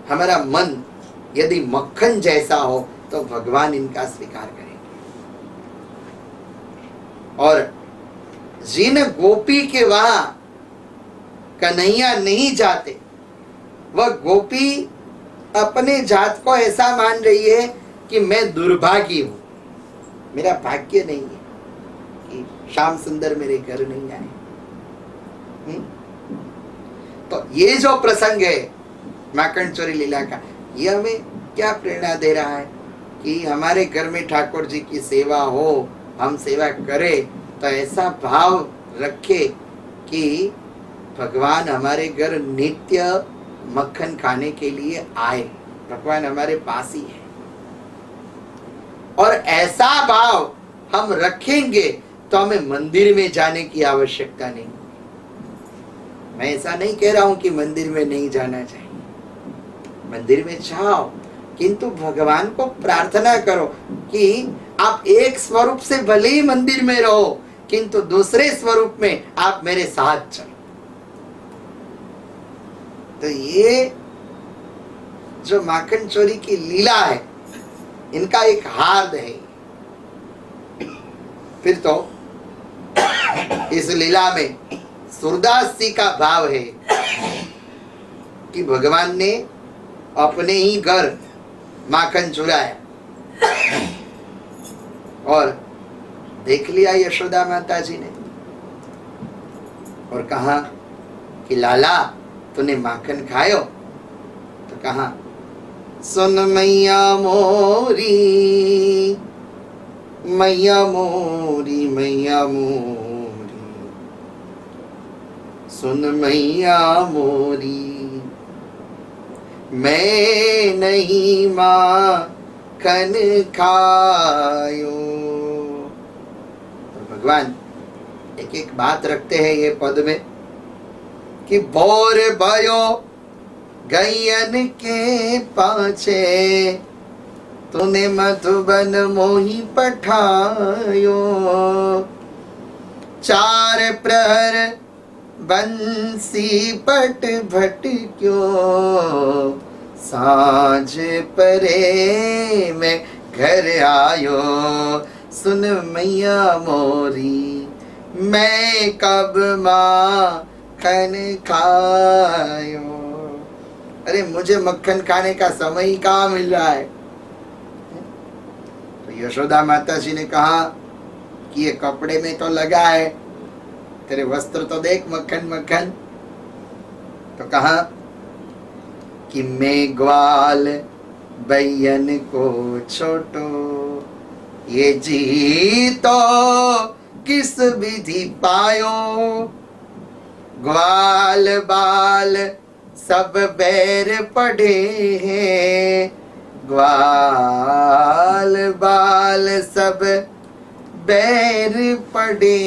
हमारा मन यदि मक्खन जैसा हो तो भगवान इनका स्वीकार करेंगे। और जिन गोपी के वहां कन्हैया नहीं जाते, वह गोपी अपने जात को ऐसा मान रही है कि मैं दुर्भागी हूं, मेरा भाग्य नहीं है कि श्याम सुंदर मेरे घर नहीं आए। तो ये जो प्रसंग है माखन चोरी लीला का, ये हमें क्या प्रेरणा दे रहा है कि हमारे घर में ठाकुर जी की सेवा हो, हम सेवा करें, तो ऐसा भाव रखे कि भगवान हमारे घर नित्य मक्खन खाने के लिए आए, भगवान हमारे पास ही है। और ऐसा भाव हम रखेंगे तो हमें मंदिर में जाने की आवश्यकता नहीं। मैं ऐसा नहीं कह रहा हूं कि मंदिर में नहीं जाना चाहिए, मंदिर में जाओ, किंतु भगवान को प्रार्थना करो कि आप एक स्वरूप से भले ही मंदिर में रहो, किंतु दूसरे स्वरूप में आप मेरे साथ चलो। तो ये जो माखन चोरी की लीला है, इनका एक हार्द है। फिर तो इस लीला में सूरदास जी का भाव है कि भगवान ने अपने ही घर माखन चुराया और देख लिया यशोदा माता जी ने और कहा कि लाला तूने माखन खायो? तो कहा सुन मैया मोरी, मैया मोरी, मैया मोरी, सुन मैया मोरी, मैं नहीं माखन खायो। तो भगवान एक एक बात रखते हैं ये पद में कि भोर भयो गैयन के पाछे, तूने मधुबन मोही पठायो, चार प्रहर बंसी पट भटक्यो, सांझ परे मैं घर आयो, सुन मैया मोरी, मैं कब माखन खायो। अरे मुझे मक्खन खाने का समय ही कहाँ मिल रहा है। तो यशोदा माता जी ने कहा कि ये कपड़े में तो लगा है, तेरे वस्त्र तो देख मक्खन मक्खन। तो कहा कि मैं ग्वाल बैयन को छोटो, ये जी तो किस विधि पायो, ग्वाल बाल सब बैर पढ़े हैं, ग्वाल बाल सब बैर पढ़े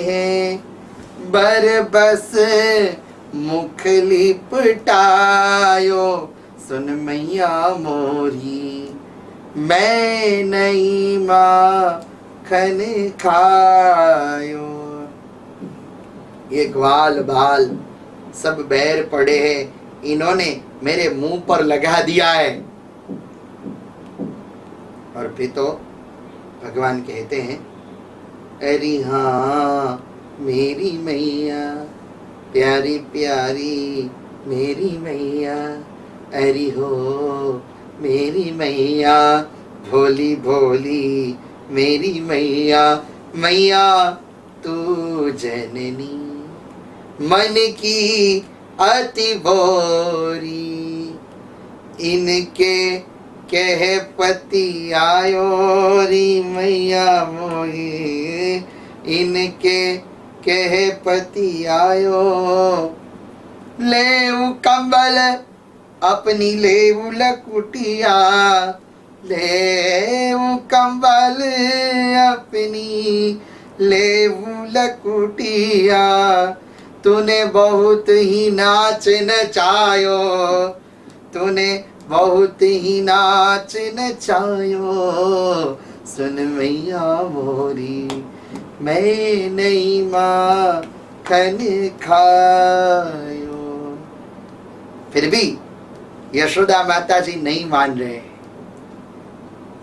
हैं, बरबस मुख लिपटायो, सुन मैया मोरी, मैं नहीं माखन खायो। ये ग्वाल बाल सब बैर पड़े हैं, इन्होंने मेरे मुंह पर लगा दिया है। और फिर तो भगवान कहते हैं, अरे हाँ मेरी मैया, प्यारी प्यारी मेरी मैया, अरे हो मेरी मैया, भोली भोली मेरी मैया, मैया तू जननी मन की अति भोरी, इनके कह पति आयो री मैया मोही, इनके कह पति आयो, लेऊ कंबल अपनी लेऊ लकुटिया, लेऊ कंबल अपनी लेऊ लकुटिया, तूने बहुत ही नाच नचायो, तूने बहुत ही नाच नचायो, सुन मैया मोरी, मैं नहीं माखन खायो। फिर भी यशोदा माता जी नहीं मान रहे।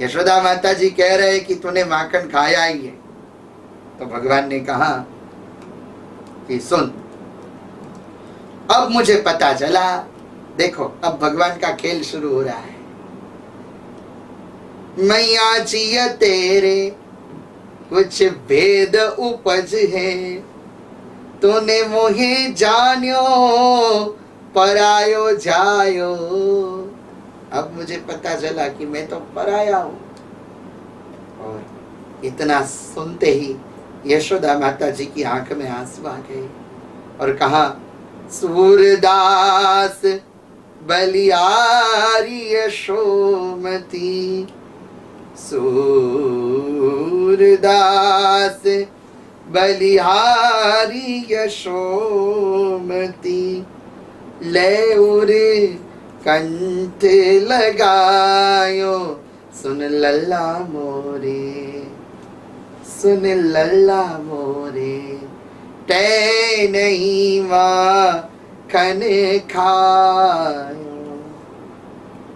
यशोदा माता जी कह रहे कि तूने माखन खाया ही है। तो भगवान ने कहा कि सुन, अब मुझे पता चला, देखो अब भगवान का खेल शुरू हो रहा है। मैया जी तेरे कुछ भेद उपज है, तूने मोहे जान्यो परायो जायो। अब मुझे पता चला कि मैं तो पराया हूं। और इतना सुनते ही यशोदा माता जी की आंख में आंसू आ गए और कहा, सूरदास बलियारी यशोमती, सूरदास बलिहारी यशोमती, ले उर कंठ लगायो सुन लल्ला मोरे, सुन लल्ला मोरे, तै नहीं माखन खायो।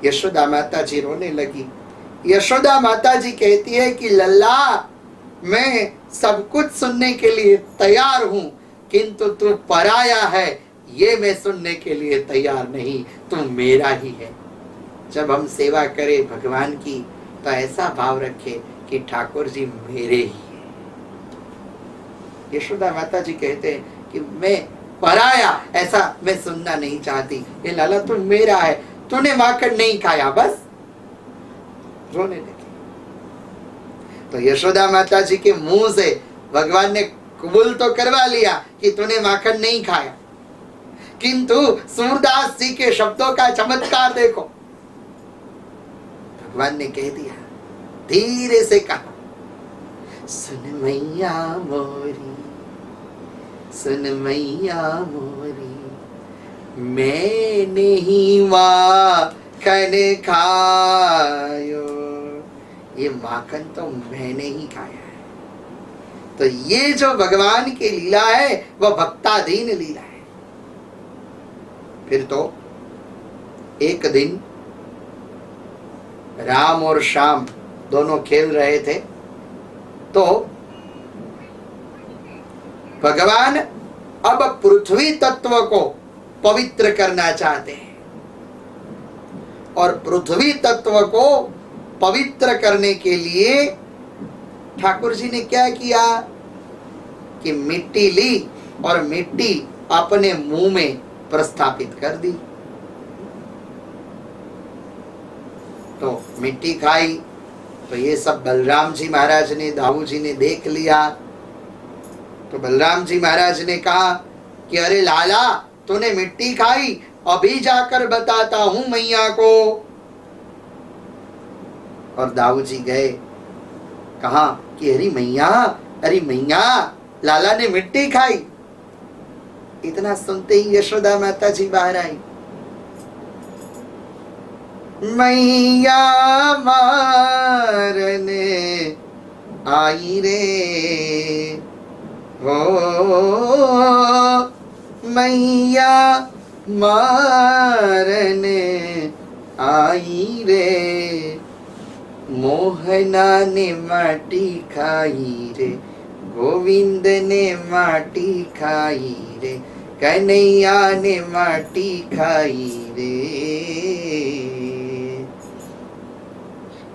यशोदा माता जी रोने लगी। यशोदा माता जी कहती है कि लल्ला, मैं सब कुछ सुनने के लिए तैयार हूं, किंतु तू पराया है ये मैं सुनने के लिए तैयार नहीं, तू मेरा ही है। जब हम सेवा करें भगवान की तो ऐसा भाव रखे कि ठाकुर जी मेरे ही है। यशोदा माता जी कहते हैं कि मैं पराया ऐसा मैं सुनना नहीं चाहती, ये लाला तू मेरा है, तूने माखन नहीं खाया, बस रोने लगी। तो यशोदा माता जी के मुंह से भगवान ने कबूल तो करवा लिया कि तूने माखन नहीं खाया, किंतु सूरदास जी के शब्दों का चमत्कार देखो। भगवान ने कह दिया, धीरे से कहा, सुन मैया मोरी, सुन मैया मोरी, मैं नहीं माखन खायो, ये माखन तो मैंने ही खाया है। तो ये जो भगवान की लीला है वह भक्ताधीन लीला है। फिर तो एक दिन राम और श्याम दोनों खेल रहे थे, तो भगवान अब पृथ्वी तत्व को पवित्र करना चाहते हैं, और पृथ्वी तत्व को पवित्र करने के लिए ठाकुर जी ने क्या किया कि मिट्टी ली और मिट्टी अपने मुंह में प्रस्थापित कर दी। तो मिट्टी खाई तो ये सब बलराम जी महाराज ने, दाऊ जी ने देख लिया। तो बलराम जी महाराज ने कहा कि अरे लाला, तूने मिट्टी खाई, अभी जाकर बताता हूं मैया को। और दाऊ जी गए, कहा कि अरे मैया, लाला ने मिट्टी खाई। इतना सुनते ही यशोदा माता जी बाहर आई। मैया मारने आई रे, हो मैया मारने आई रे, मोहना ने माटी खाई रे, गोविंद ने माटी खाई रे, कन्हैया ने माटी खाई रे।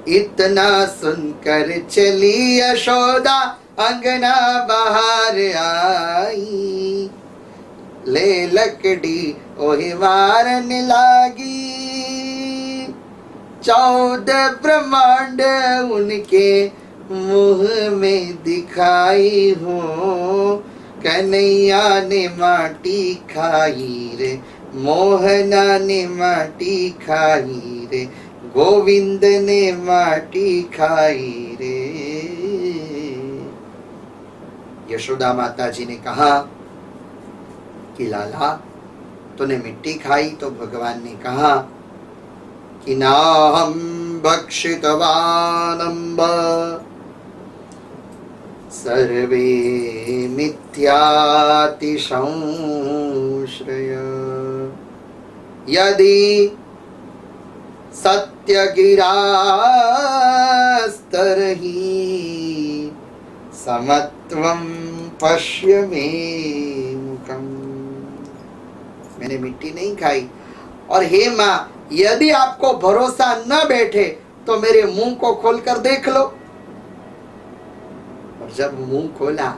इतना सुनकर चली यशोदा अंगना बाहर आई, ले लकड़ी ओहि मारन लागी, 14 ब्रह्मांड उनके मुंह में दिखाई हो, कन्हैया ने माटी खाई रे, मोहना ने माटी खाई रे, गोविंद ने माटी खाई रे। यशोदा माता जी ने कहा कि लाला, तूने मिट्टी खाई। तो भगवान ने कहा कि नाहं भक्षितवानम्ब सर्वे मिथ्याति संश्रय, यदि सत्य गिरास्तरहि समत्वं पश्य मे मुखम। मैंने मिट्टी नहीं खाई, और हे माँ, यदि आपको भरोसा न बैठे तो मेरे मुंह को खोलकर देख लो। और जब मुंह खोला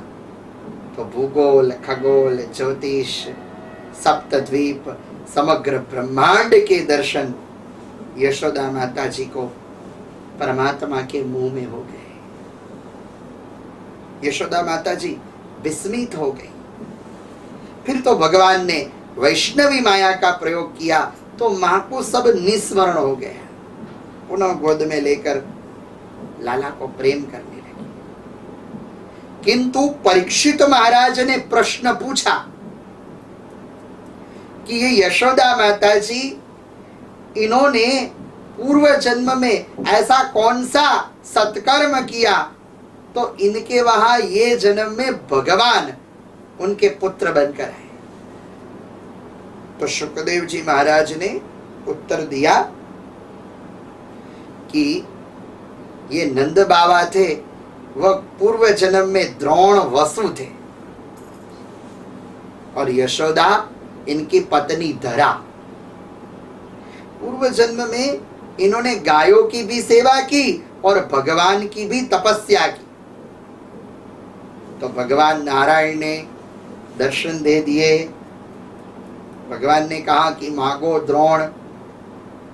तो भूगोल, खगोल, ज्योतिष, सप्तद्वीप, समग्र ब्रह्मांड के दर्शन यशोदा माता जी को परमात्मा के मुंह में हो गए। यशोदा माता जी विस्मित हो गई। फिर तो भगवान ने वैष्णवी माया का प्रयोग किया, तो मां को सब निस्मरण हो गया। पुनः गोद में लेकर लाला को प्रेम करने लगी। किंतु परीक्षित महाराज ने प्रश्न पूछा कि ये यशोदा माता जी इन्होंने पूर्व जन्म में ऐसा कौन सा सत्कर्म किया तो इनके वहां ये जन्म में भगवान उनके पुत्र बनकर आए। तो शुकदेव जी महाराज ने उत्तर दिया कि ये नंद बाबा थे, वह पूर्व जन्म में द्रोण वसु थे और यशोदा इनकी पत्नी धरा। पूर्व जन्म में इन्होंने गायों की भी सेवा की और भगवान की भी तपस्या की। तो भगवान नारायण ने दर्शन दे दिए। भगवान ने कहा कि मांगो द्रोण,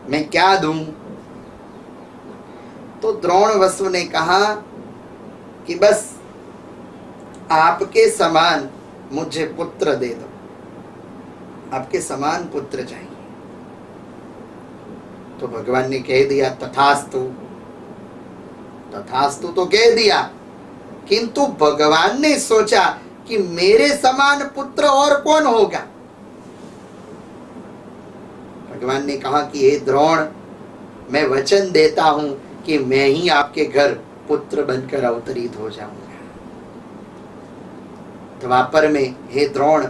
मैं क्या दूं? तो द्रोण वसु ने कहा कि बस आपके समान मुझे पुत्र दे दो, आपके समान पुत्र चाहिए। तो भगवान ने कह दिया तथास्तु। तथास्तु तो कह दिया, किंतु भगवान ने सोचा कि मेरे समान पुत्र और कौन होगा। भगवान ने कहा कि हे द्रोण, मैं वचन देता हूं कि मैं ही आपके घर पुत्र बनकर अवतरित हो जाऊंगा। द्वापर में हे द्रोण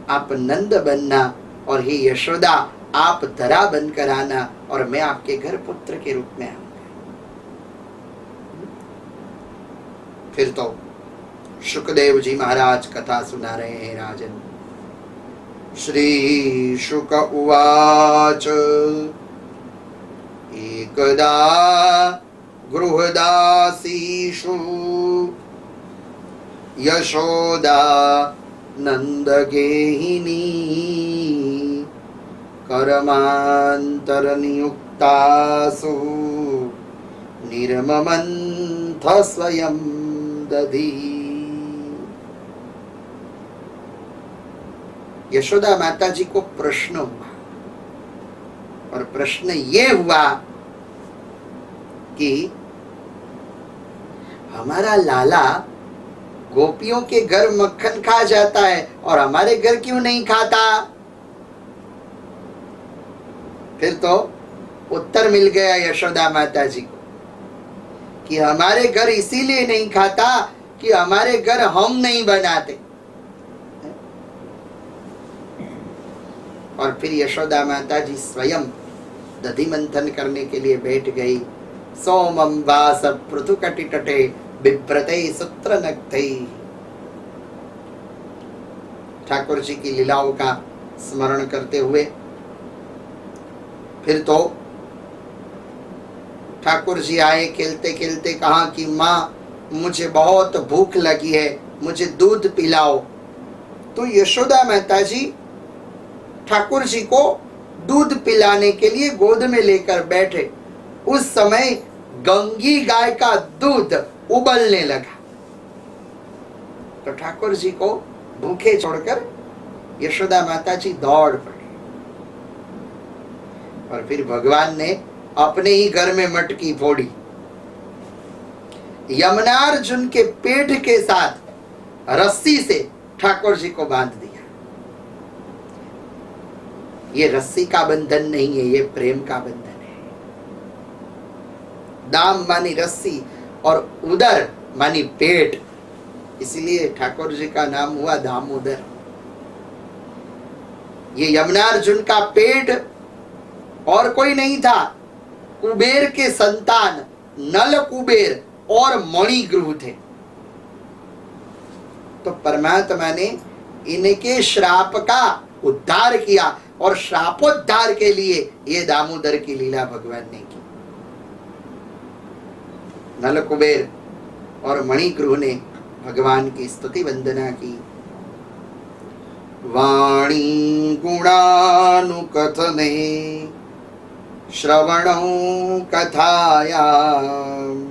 आप नंद बनना और हे यशोदा आप धरा बनकर आना और मैं आपके घर पुत्र के रूप में आऊंगा। फिर तो शुकदेव जी महाराज कथा सुना रहे हैं राजन। श्री शुक उवाच एकदा गृहदासीषु यशोदा नंदगेहिनी कर्मान्तरनियुक्तासु निर्ममन्थ स्वयं दधी। यशोदा माता जी को प्रश्न हुआ और प्रश्न ये हुआ कि हमारा लाला गोपियों के घर मक्खन खा जाता है और हमारे घर क्यों नहीं खाता? फिर तो उत्तर मिल गया यशोदा माता जी को कि हमारे घर इसीलिए नहीं खाता कि हमारे घर हम नहीं बनाते। और फिर यशोदा माता जी स्वयं दधि मंथन करने के लिए बैठ गई। सोमम वास पृथुकटितटे बिभ्रते सूत्र नक्तै। ठाकुर जी की लीलाओं का स्मरण करते हुए फिर तो ठाकुर जी आए, खेलते खेलते कहा कि माँ मुझे बहुत भूख लगी है, मुझे दूध पिलाओ। तो यशोदा माता जी ठाकुर जी को दूध पिलाने के लिए गोद में लेकर बैठे। उस समय गंगी गाय का दूध उबलने लगा। तो ठाकुर जी को भूखे छोड़कर यशोदा माता जी दौड़ पड़ी और फिर भगवान ने अपने ही घर में मटकी फोड़ी, यमुनार्जुन के पेट के साथ रस्सी से ठाकुर जी को बांध दिया। ये रस्सी का बंधन नहीं है, ये प्रेम का बंधन है। दाम मानी रस्सी और उदर मानी पेट, इसलिए ठाकुर जी का नाम हुआ दामोदर। ये यमुनार्जुन का पेट और कोई नहीं था, कुबेर के संतान नल कुबेर और मणिग्रुह थे। तो परमात्मा ने इनके श्राप का उद्धार किया और श्रापोद्धार के लिए ये दामोदर की लीला भगवान ने की। नल कुबेर और मणिग्रुह ने भगवान की स्तुति वंदना की। वाणी गुणानुकथने श्रवणौ कथायाम्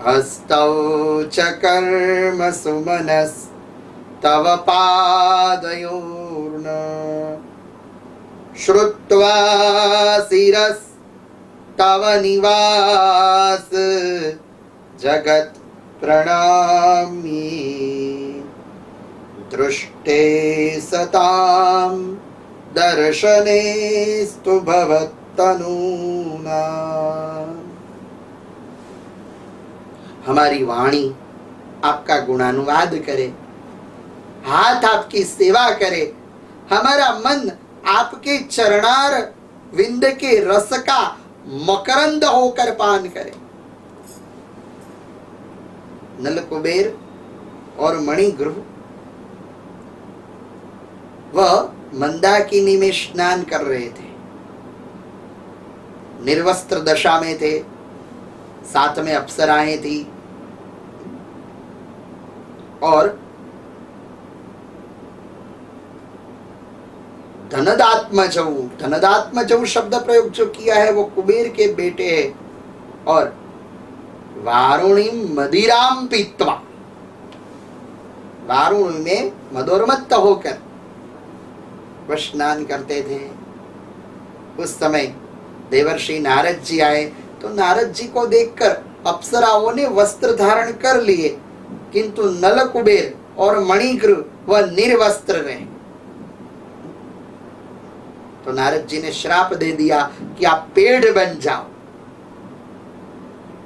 हस्तौ च कर्म सुमनस् तव पादयोर्न श्रुत्वा शिरस् तव निवास जगत् प्रणम्ये दृष्टे सतां दर्शनेस्तु भवत्तनूना। हमारी वाणी आपका गुणानुवाद करे, हाथ आपकी सेवा करे, हमारा मन आपके चरणार विंद के रस का मकरंद होकर पान करे। नल कुबेर और मणिग्रह वह मंदाकिनी में स्नान कर रहे थे, निर्वस्त्र दशा में थे, साथ में अप्सराएं थी और धनदात्मजऊ शब्द प्रयोग जो किया है वो कुबेर के बेटे है। और वारुणी मदिराम पीत्वा, वारुणी में मदोन्मत्त होकर वह स्नान करते थे। उस समय देवर्षि नारद जी आए तो नारद जी को देखकर अप्सराओं ने वस्त्र धारण कर लिए, किंतु नल कुबेर और मणिग्रह वह निर्वस्त्र रहे। तो नारद जी ने श्राप दे दिया कि आप पेड़ बन जाओ,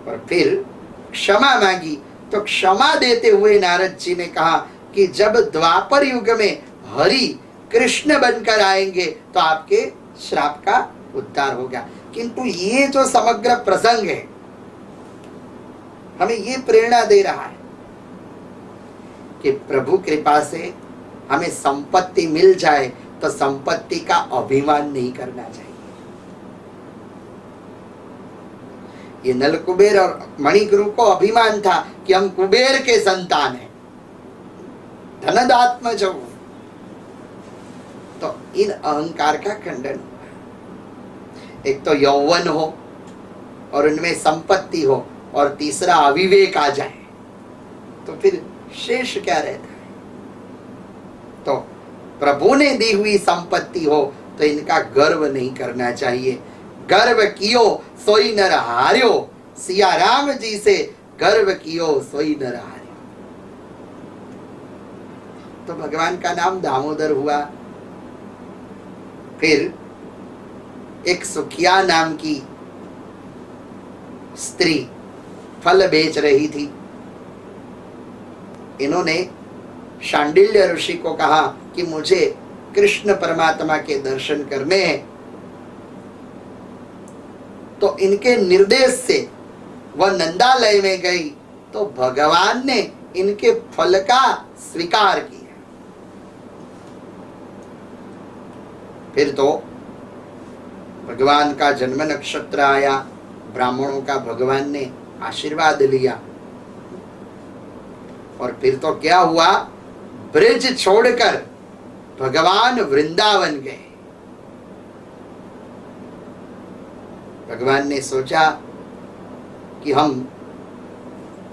और फिर क्षमा मांगी। तो क्षमा देते हुए नारद जी ने कहा कि जब द्वापर युग में हरि कृष्ण बनकर आएंगे तो आपके श्राप का उद्धार होगा। किंतु ये जो समग्र प्रसंग है हमें ये प्रेरणा दे रहा है कि प्रभु कृपा से हमें संपत्ति मिल जाए तो संपत्ति का अभिमान नहीं करना चाहिए। ये नल कुबेर और मणिग्रह को अभिमान था कि हम कुबेर के संतान हैं, धनदात्मज। तो इन अहंकार का खंडन हुआ। एक तो यौवन हो और उनमें संपत्ति हो, और तीसरा अविवेक आ जाए तो फिर शेष क्या रहता है। तो प्रभु ने दी हुई संपत्ति हो तो इनका गर्व नहीं करना चाहिए। गर्व कियो सोई नर हार्यो, सिया राम जी से गर्व कियो सोई नर हार्यो। तो भगवान का नाम दामोदर हुआ। फिर एक सुखिया नाम की स्त्री फल बेच रही थी। इन्होंने शांडिल्य ऋषि को कहा कि मुझे कृष्ण परमात्मा के दर्शन करने हैं। तो इनके निर्देश से वह नंदालय में गई तो भगवान ने इनके फल का स्वीकार किया। फिर तो भगवान का जन्म नक्षत्र आया, ब्राह्मणों का भगवान ने आशीर्वाद लिया। और फिर तो क्या हुआ, ब्रज छोड़कर भगवान वृंदावन गए। भगवान ने सोचा कि हम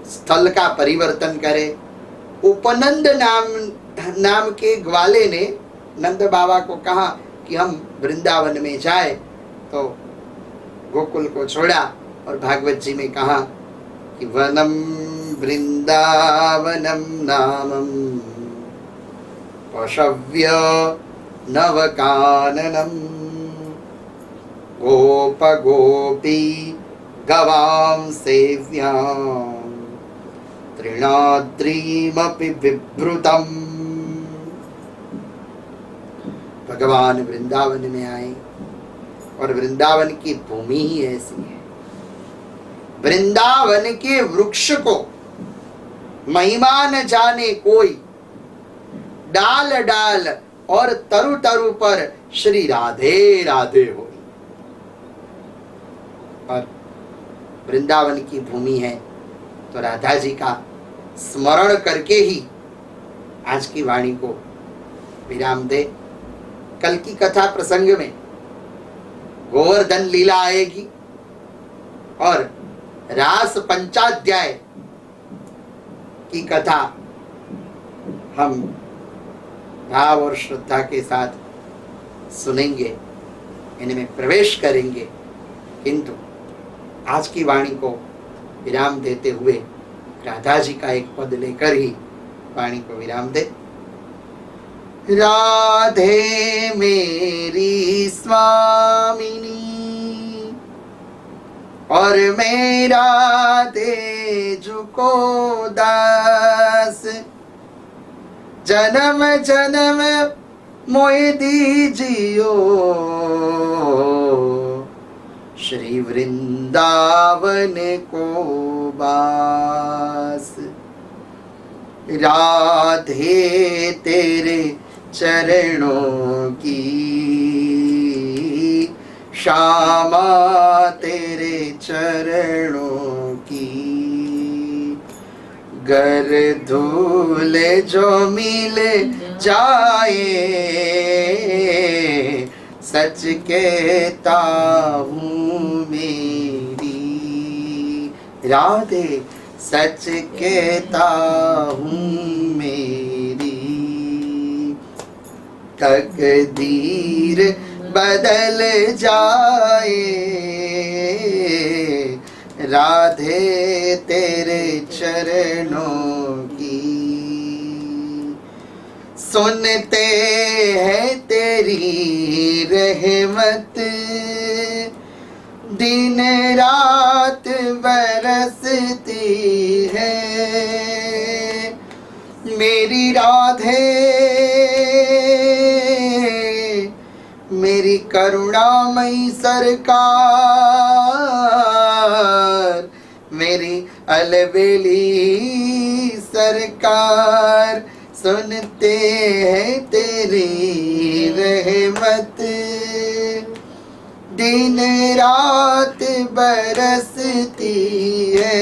स्थल का परिवर्तन करें। उपनंद नाम के ग्वाले ने नंद बाबा को कहा कि हम वृंदावन में जाए। तो गोकुल को छोड़ा और भागवत जी में कहा कि वनम वृंदावनम नामम पशव्य नवकाननम गोप गोपी गवां सेव्यां तृणाद्रीमपि विभ्रुतम्। भगवान वृंदावन में आए और वृंदावन की भूमि ही ऐसी है। वृंदावन के वृक्ष को महिमा न जाने कोई, डाल डाल और तरु तरु पर श्री राधे राधे हो। और वृंदावन की भूमि है तो राधा जी का स्मरण करके ही आज की वाणी को विराम दे। कल की कथा प्रसंग में गोवर्धन लीला आएगी और रास पंचाध्याय की कथा हम भाव और श्रद्धा के साथ सुनेंगे, इनमें प्रवेश करेंगे। किंतु आज की वाणी को विराम देते हुए राधा जी का एक पद लेकर ही वाणी को विराम दे। राधे मेरी स्वामिनी और मेरा तेजुको दास, जन्म जन्म मोहि दीजियो श्री वृंदावन को बास। राधे तेरे चरणों की श्यामा तेरे चरणों की, गर धूल जो मिल जाए सच कहता हूँ मेरी राधे, सच कहता हूँ मेरी। तकदीर बदल जाए राधे तेरे चरणों की, सुनते हैं तेरी रहमत दिन रात बरसती है। मेरी राधे मेरी करुणामयी सरकार, मेरी अलबेली सरकार, सुनते हैं तेरी रहमत दिन रात बरसती है।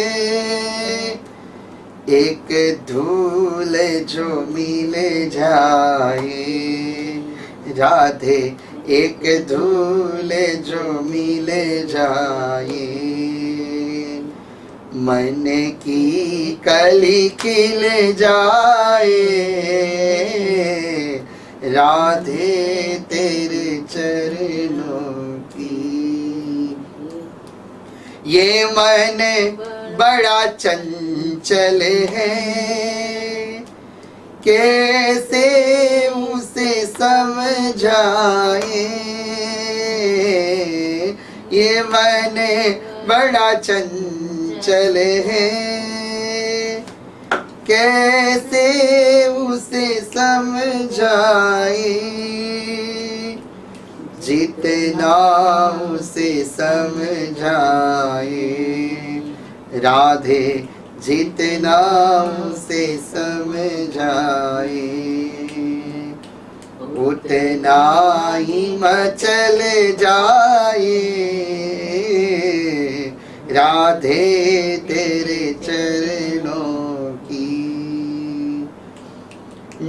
एक धूल जो मिल जाए राधे, एक धूल जो मिल जाए, मन की कली खिल जाए राधे तेरे चरणों की। ये मन बड़ा चंचल है, कैसे उसे समझाए। ये मन बड़ा चंचल है, कैसे उसे समझाए। जितना उसे समझाए राधे, जितना उसे समझाए उतना ही मचल जाए राधे तेरे चरणों की।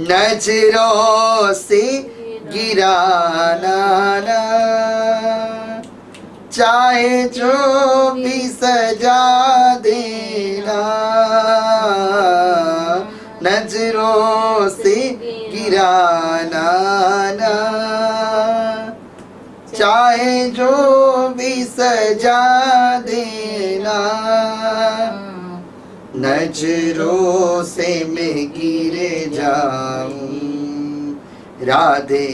नजरों से गिराना ना, चाहे जो भी सजा देना। नजरों से गिराना ना, चाहे जो भी सजा देना। नजरों से मैं गिर जाऊं राधे,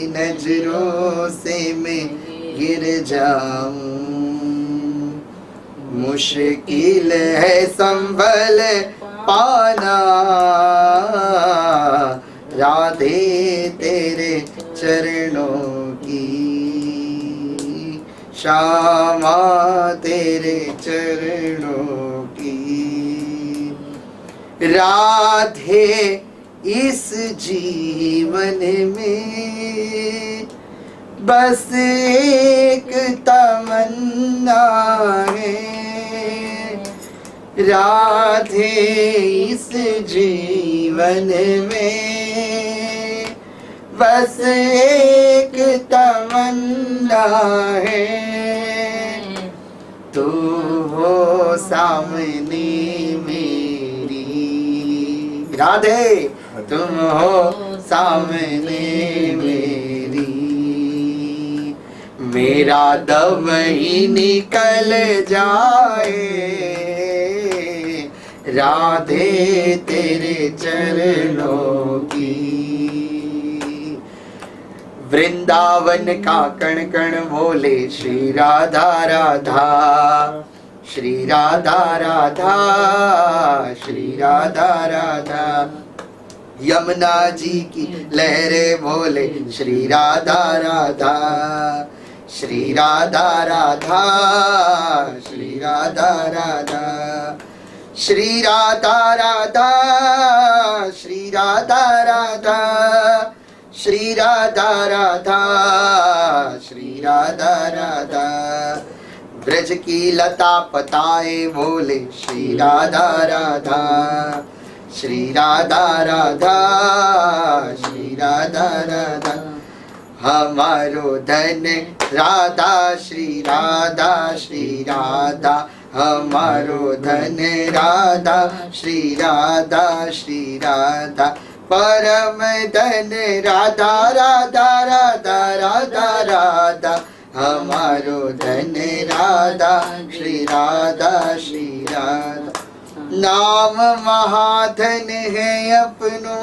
नजरों से मैं गिर जाऊं। मुश्किल है संभल पाना राधे तेरे चरणों की। श्यामा तेरे चरणों की। राधे इस जीवन में बस एक तमन्ना है। राधे इस जीवन में बस एक तमन्ना है। तू हो सामने मेरी राधे, तुम हो सामने मेरी। मेरा दम ही निकल जाए राधे तेरे चरणों की। वृंदावन का कण कण बोले श्री राधा राधा, श्री राधा राधा, श्री राधा राधा। यमुना जी की लहरें बोले श्री राधा राधा, श्री राधा राधा, श्री राधा राधा, श्री राधा राधा, श्री राधा राधा, श्री राधा राधा, श्री राधा राधा। ब्रज की लता पताएं बोले श्री राधा राधा, श्री राधा राधा, श्री राधा राधा। हमारो धन राधा श्री राधा, श्री राधा, हमारो धन राधा श्री राधा, श्री राधा। परम धन राधा राधा राधा राधा राधा, हमारो धन राधा श्री राधा, श्री राधा। नाम महाधन है अपनो,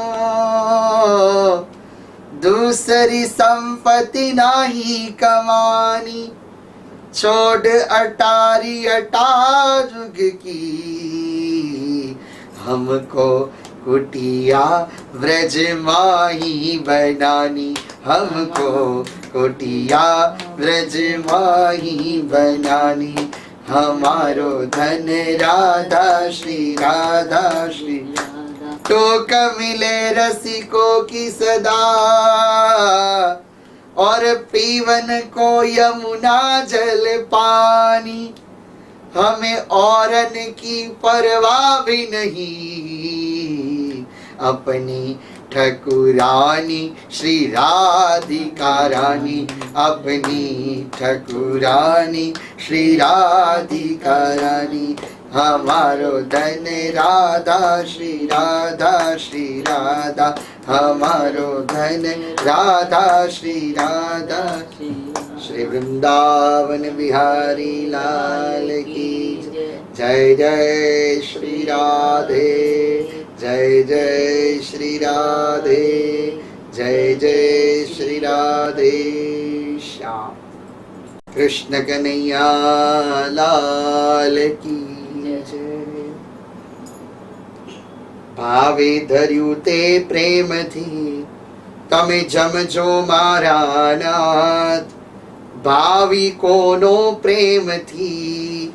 दूसरी संपत्ति नाही कमानी। छोड़ अटारी अटा जुग की, हमको कुटिया व्रज माही बनानी, हमको कुटिया व्रज माही बनानी। हमारो धन राधा श्री राधा, श्री राधा। टोक मिले रसिकों की सदा, और पीवन को यमुना जल पानी। हमें औरन की परवाह भी नहीं, अपनी ठकुरानी श्री राधिका रानी, अपनी ठकुरानी श्री राधिका रानी। हमारो धन राधा श्री राधा, श्री राधा, हमारो धन राधा श्री राधा। श्री वृंदावन बिहारी लाल की जय, जय श्री राधे, जय जय श्री राधे, जय जय श्री राधे श्याम। कृष्ण कन्हैया लाल की जय। भावे धर्યું તે પ્રેમથી, તમે જમજો મારા નાથ। ભાવિકોનો પ્રેમથી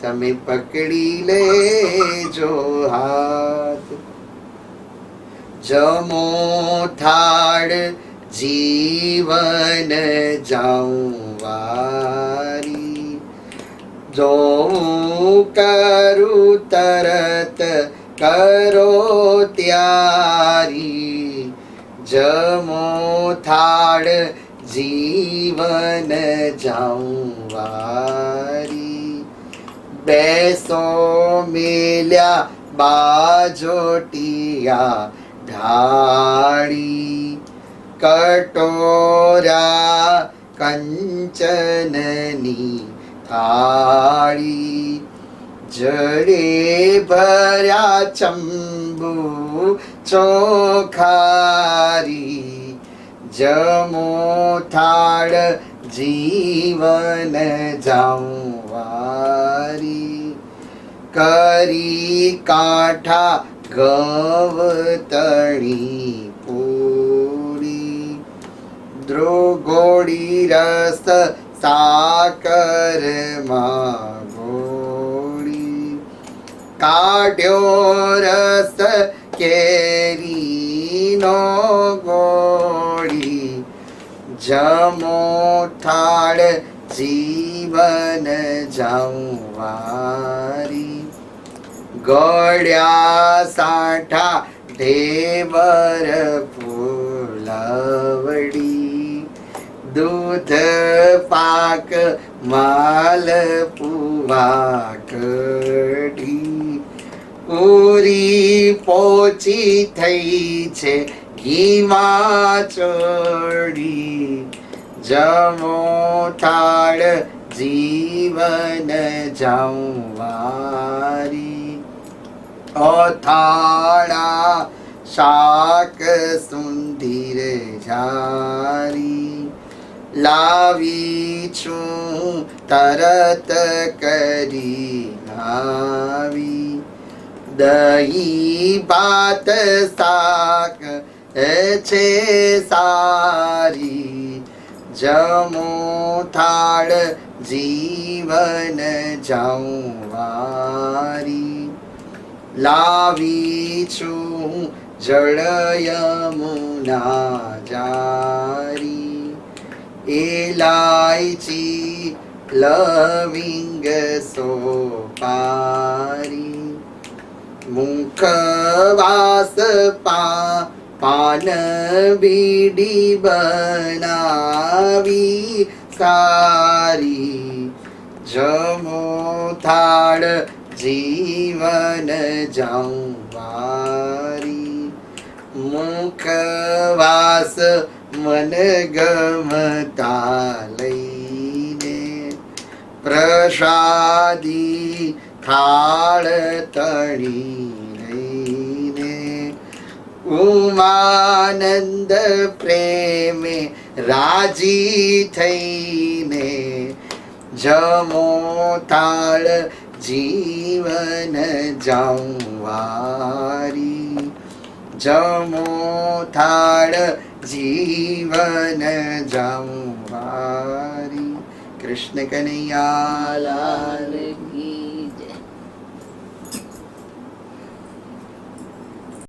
તમે પકડી લેજો હાથ। જમો થાળ જીવન જાઉં વારી, જો કરું તરત કરો ત્યારી। જમો થાળ जीवन जाऊं वारी। बैसो मेल्या बाजोटिया ढाड़ी, कटोरा कंचननी थाड़ी। जड़े भर्या चंबू चोखारी, जमो थाड़ जीवन जाऊं वारी। करी काठा गवतणी पूरी, द्रोगोड़ी रस साकर मागोड़ी। काढ़्यो रस केरी नो गोड़ी, जमो थाड़ जीवन जाऊं वारी। गौड़्या साठा ढेबर फूलवड़ी, दूध पाक माल पुआ कढ़ी। पूरी पोची थई छे घीमा चोड़ी, जमो थाड़ जीवन जाऊं वारी। ओथाड़ा शाक सुंदर झारी, લાવી છું તરત કરી આવી. દહીં ભાત શાક છે સારી, જમો થાળ જીવન જાઉંવારી. લાવી છું જળ યમુના જારી, એલાયચી લવિંગ સોપારી. મુખવાસ પાન બીડી બનાવી સારી, જમો થાળ જીવન જાઉંવારી. મુખવાસ મન ગમતા લઈને, પ્રસાદી થાળ તણી લઈને. ઉમાનંદ પ્રેમે રાજી થઈને, જમો થાળ જીવન જાઉંવારી. જમો થાળ જીવન જાઉંવારી. કૃષ્ણ કનૈયા લાલ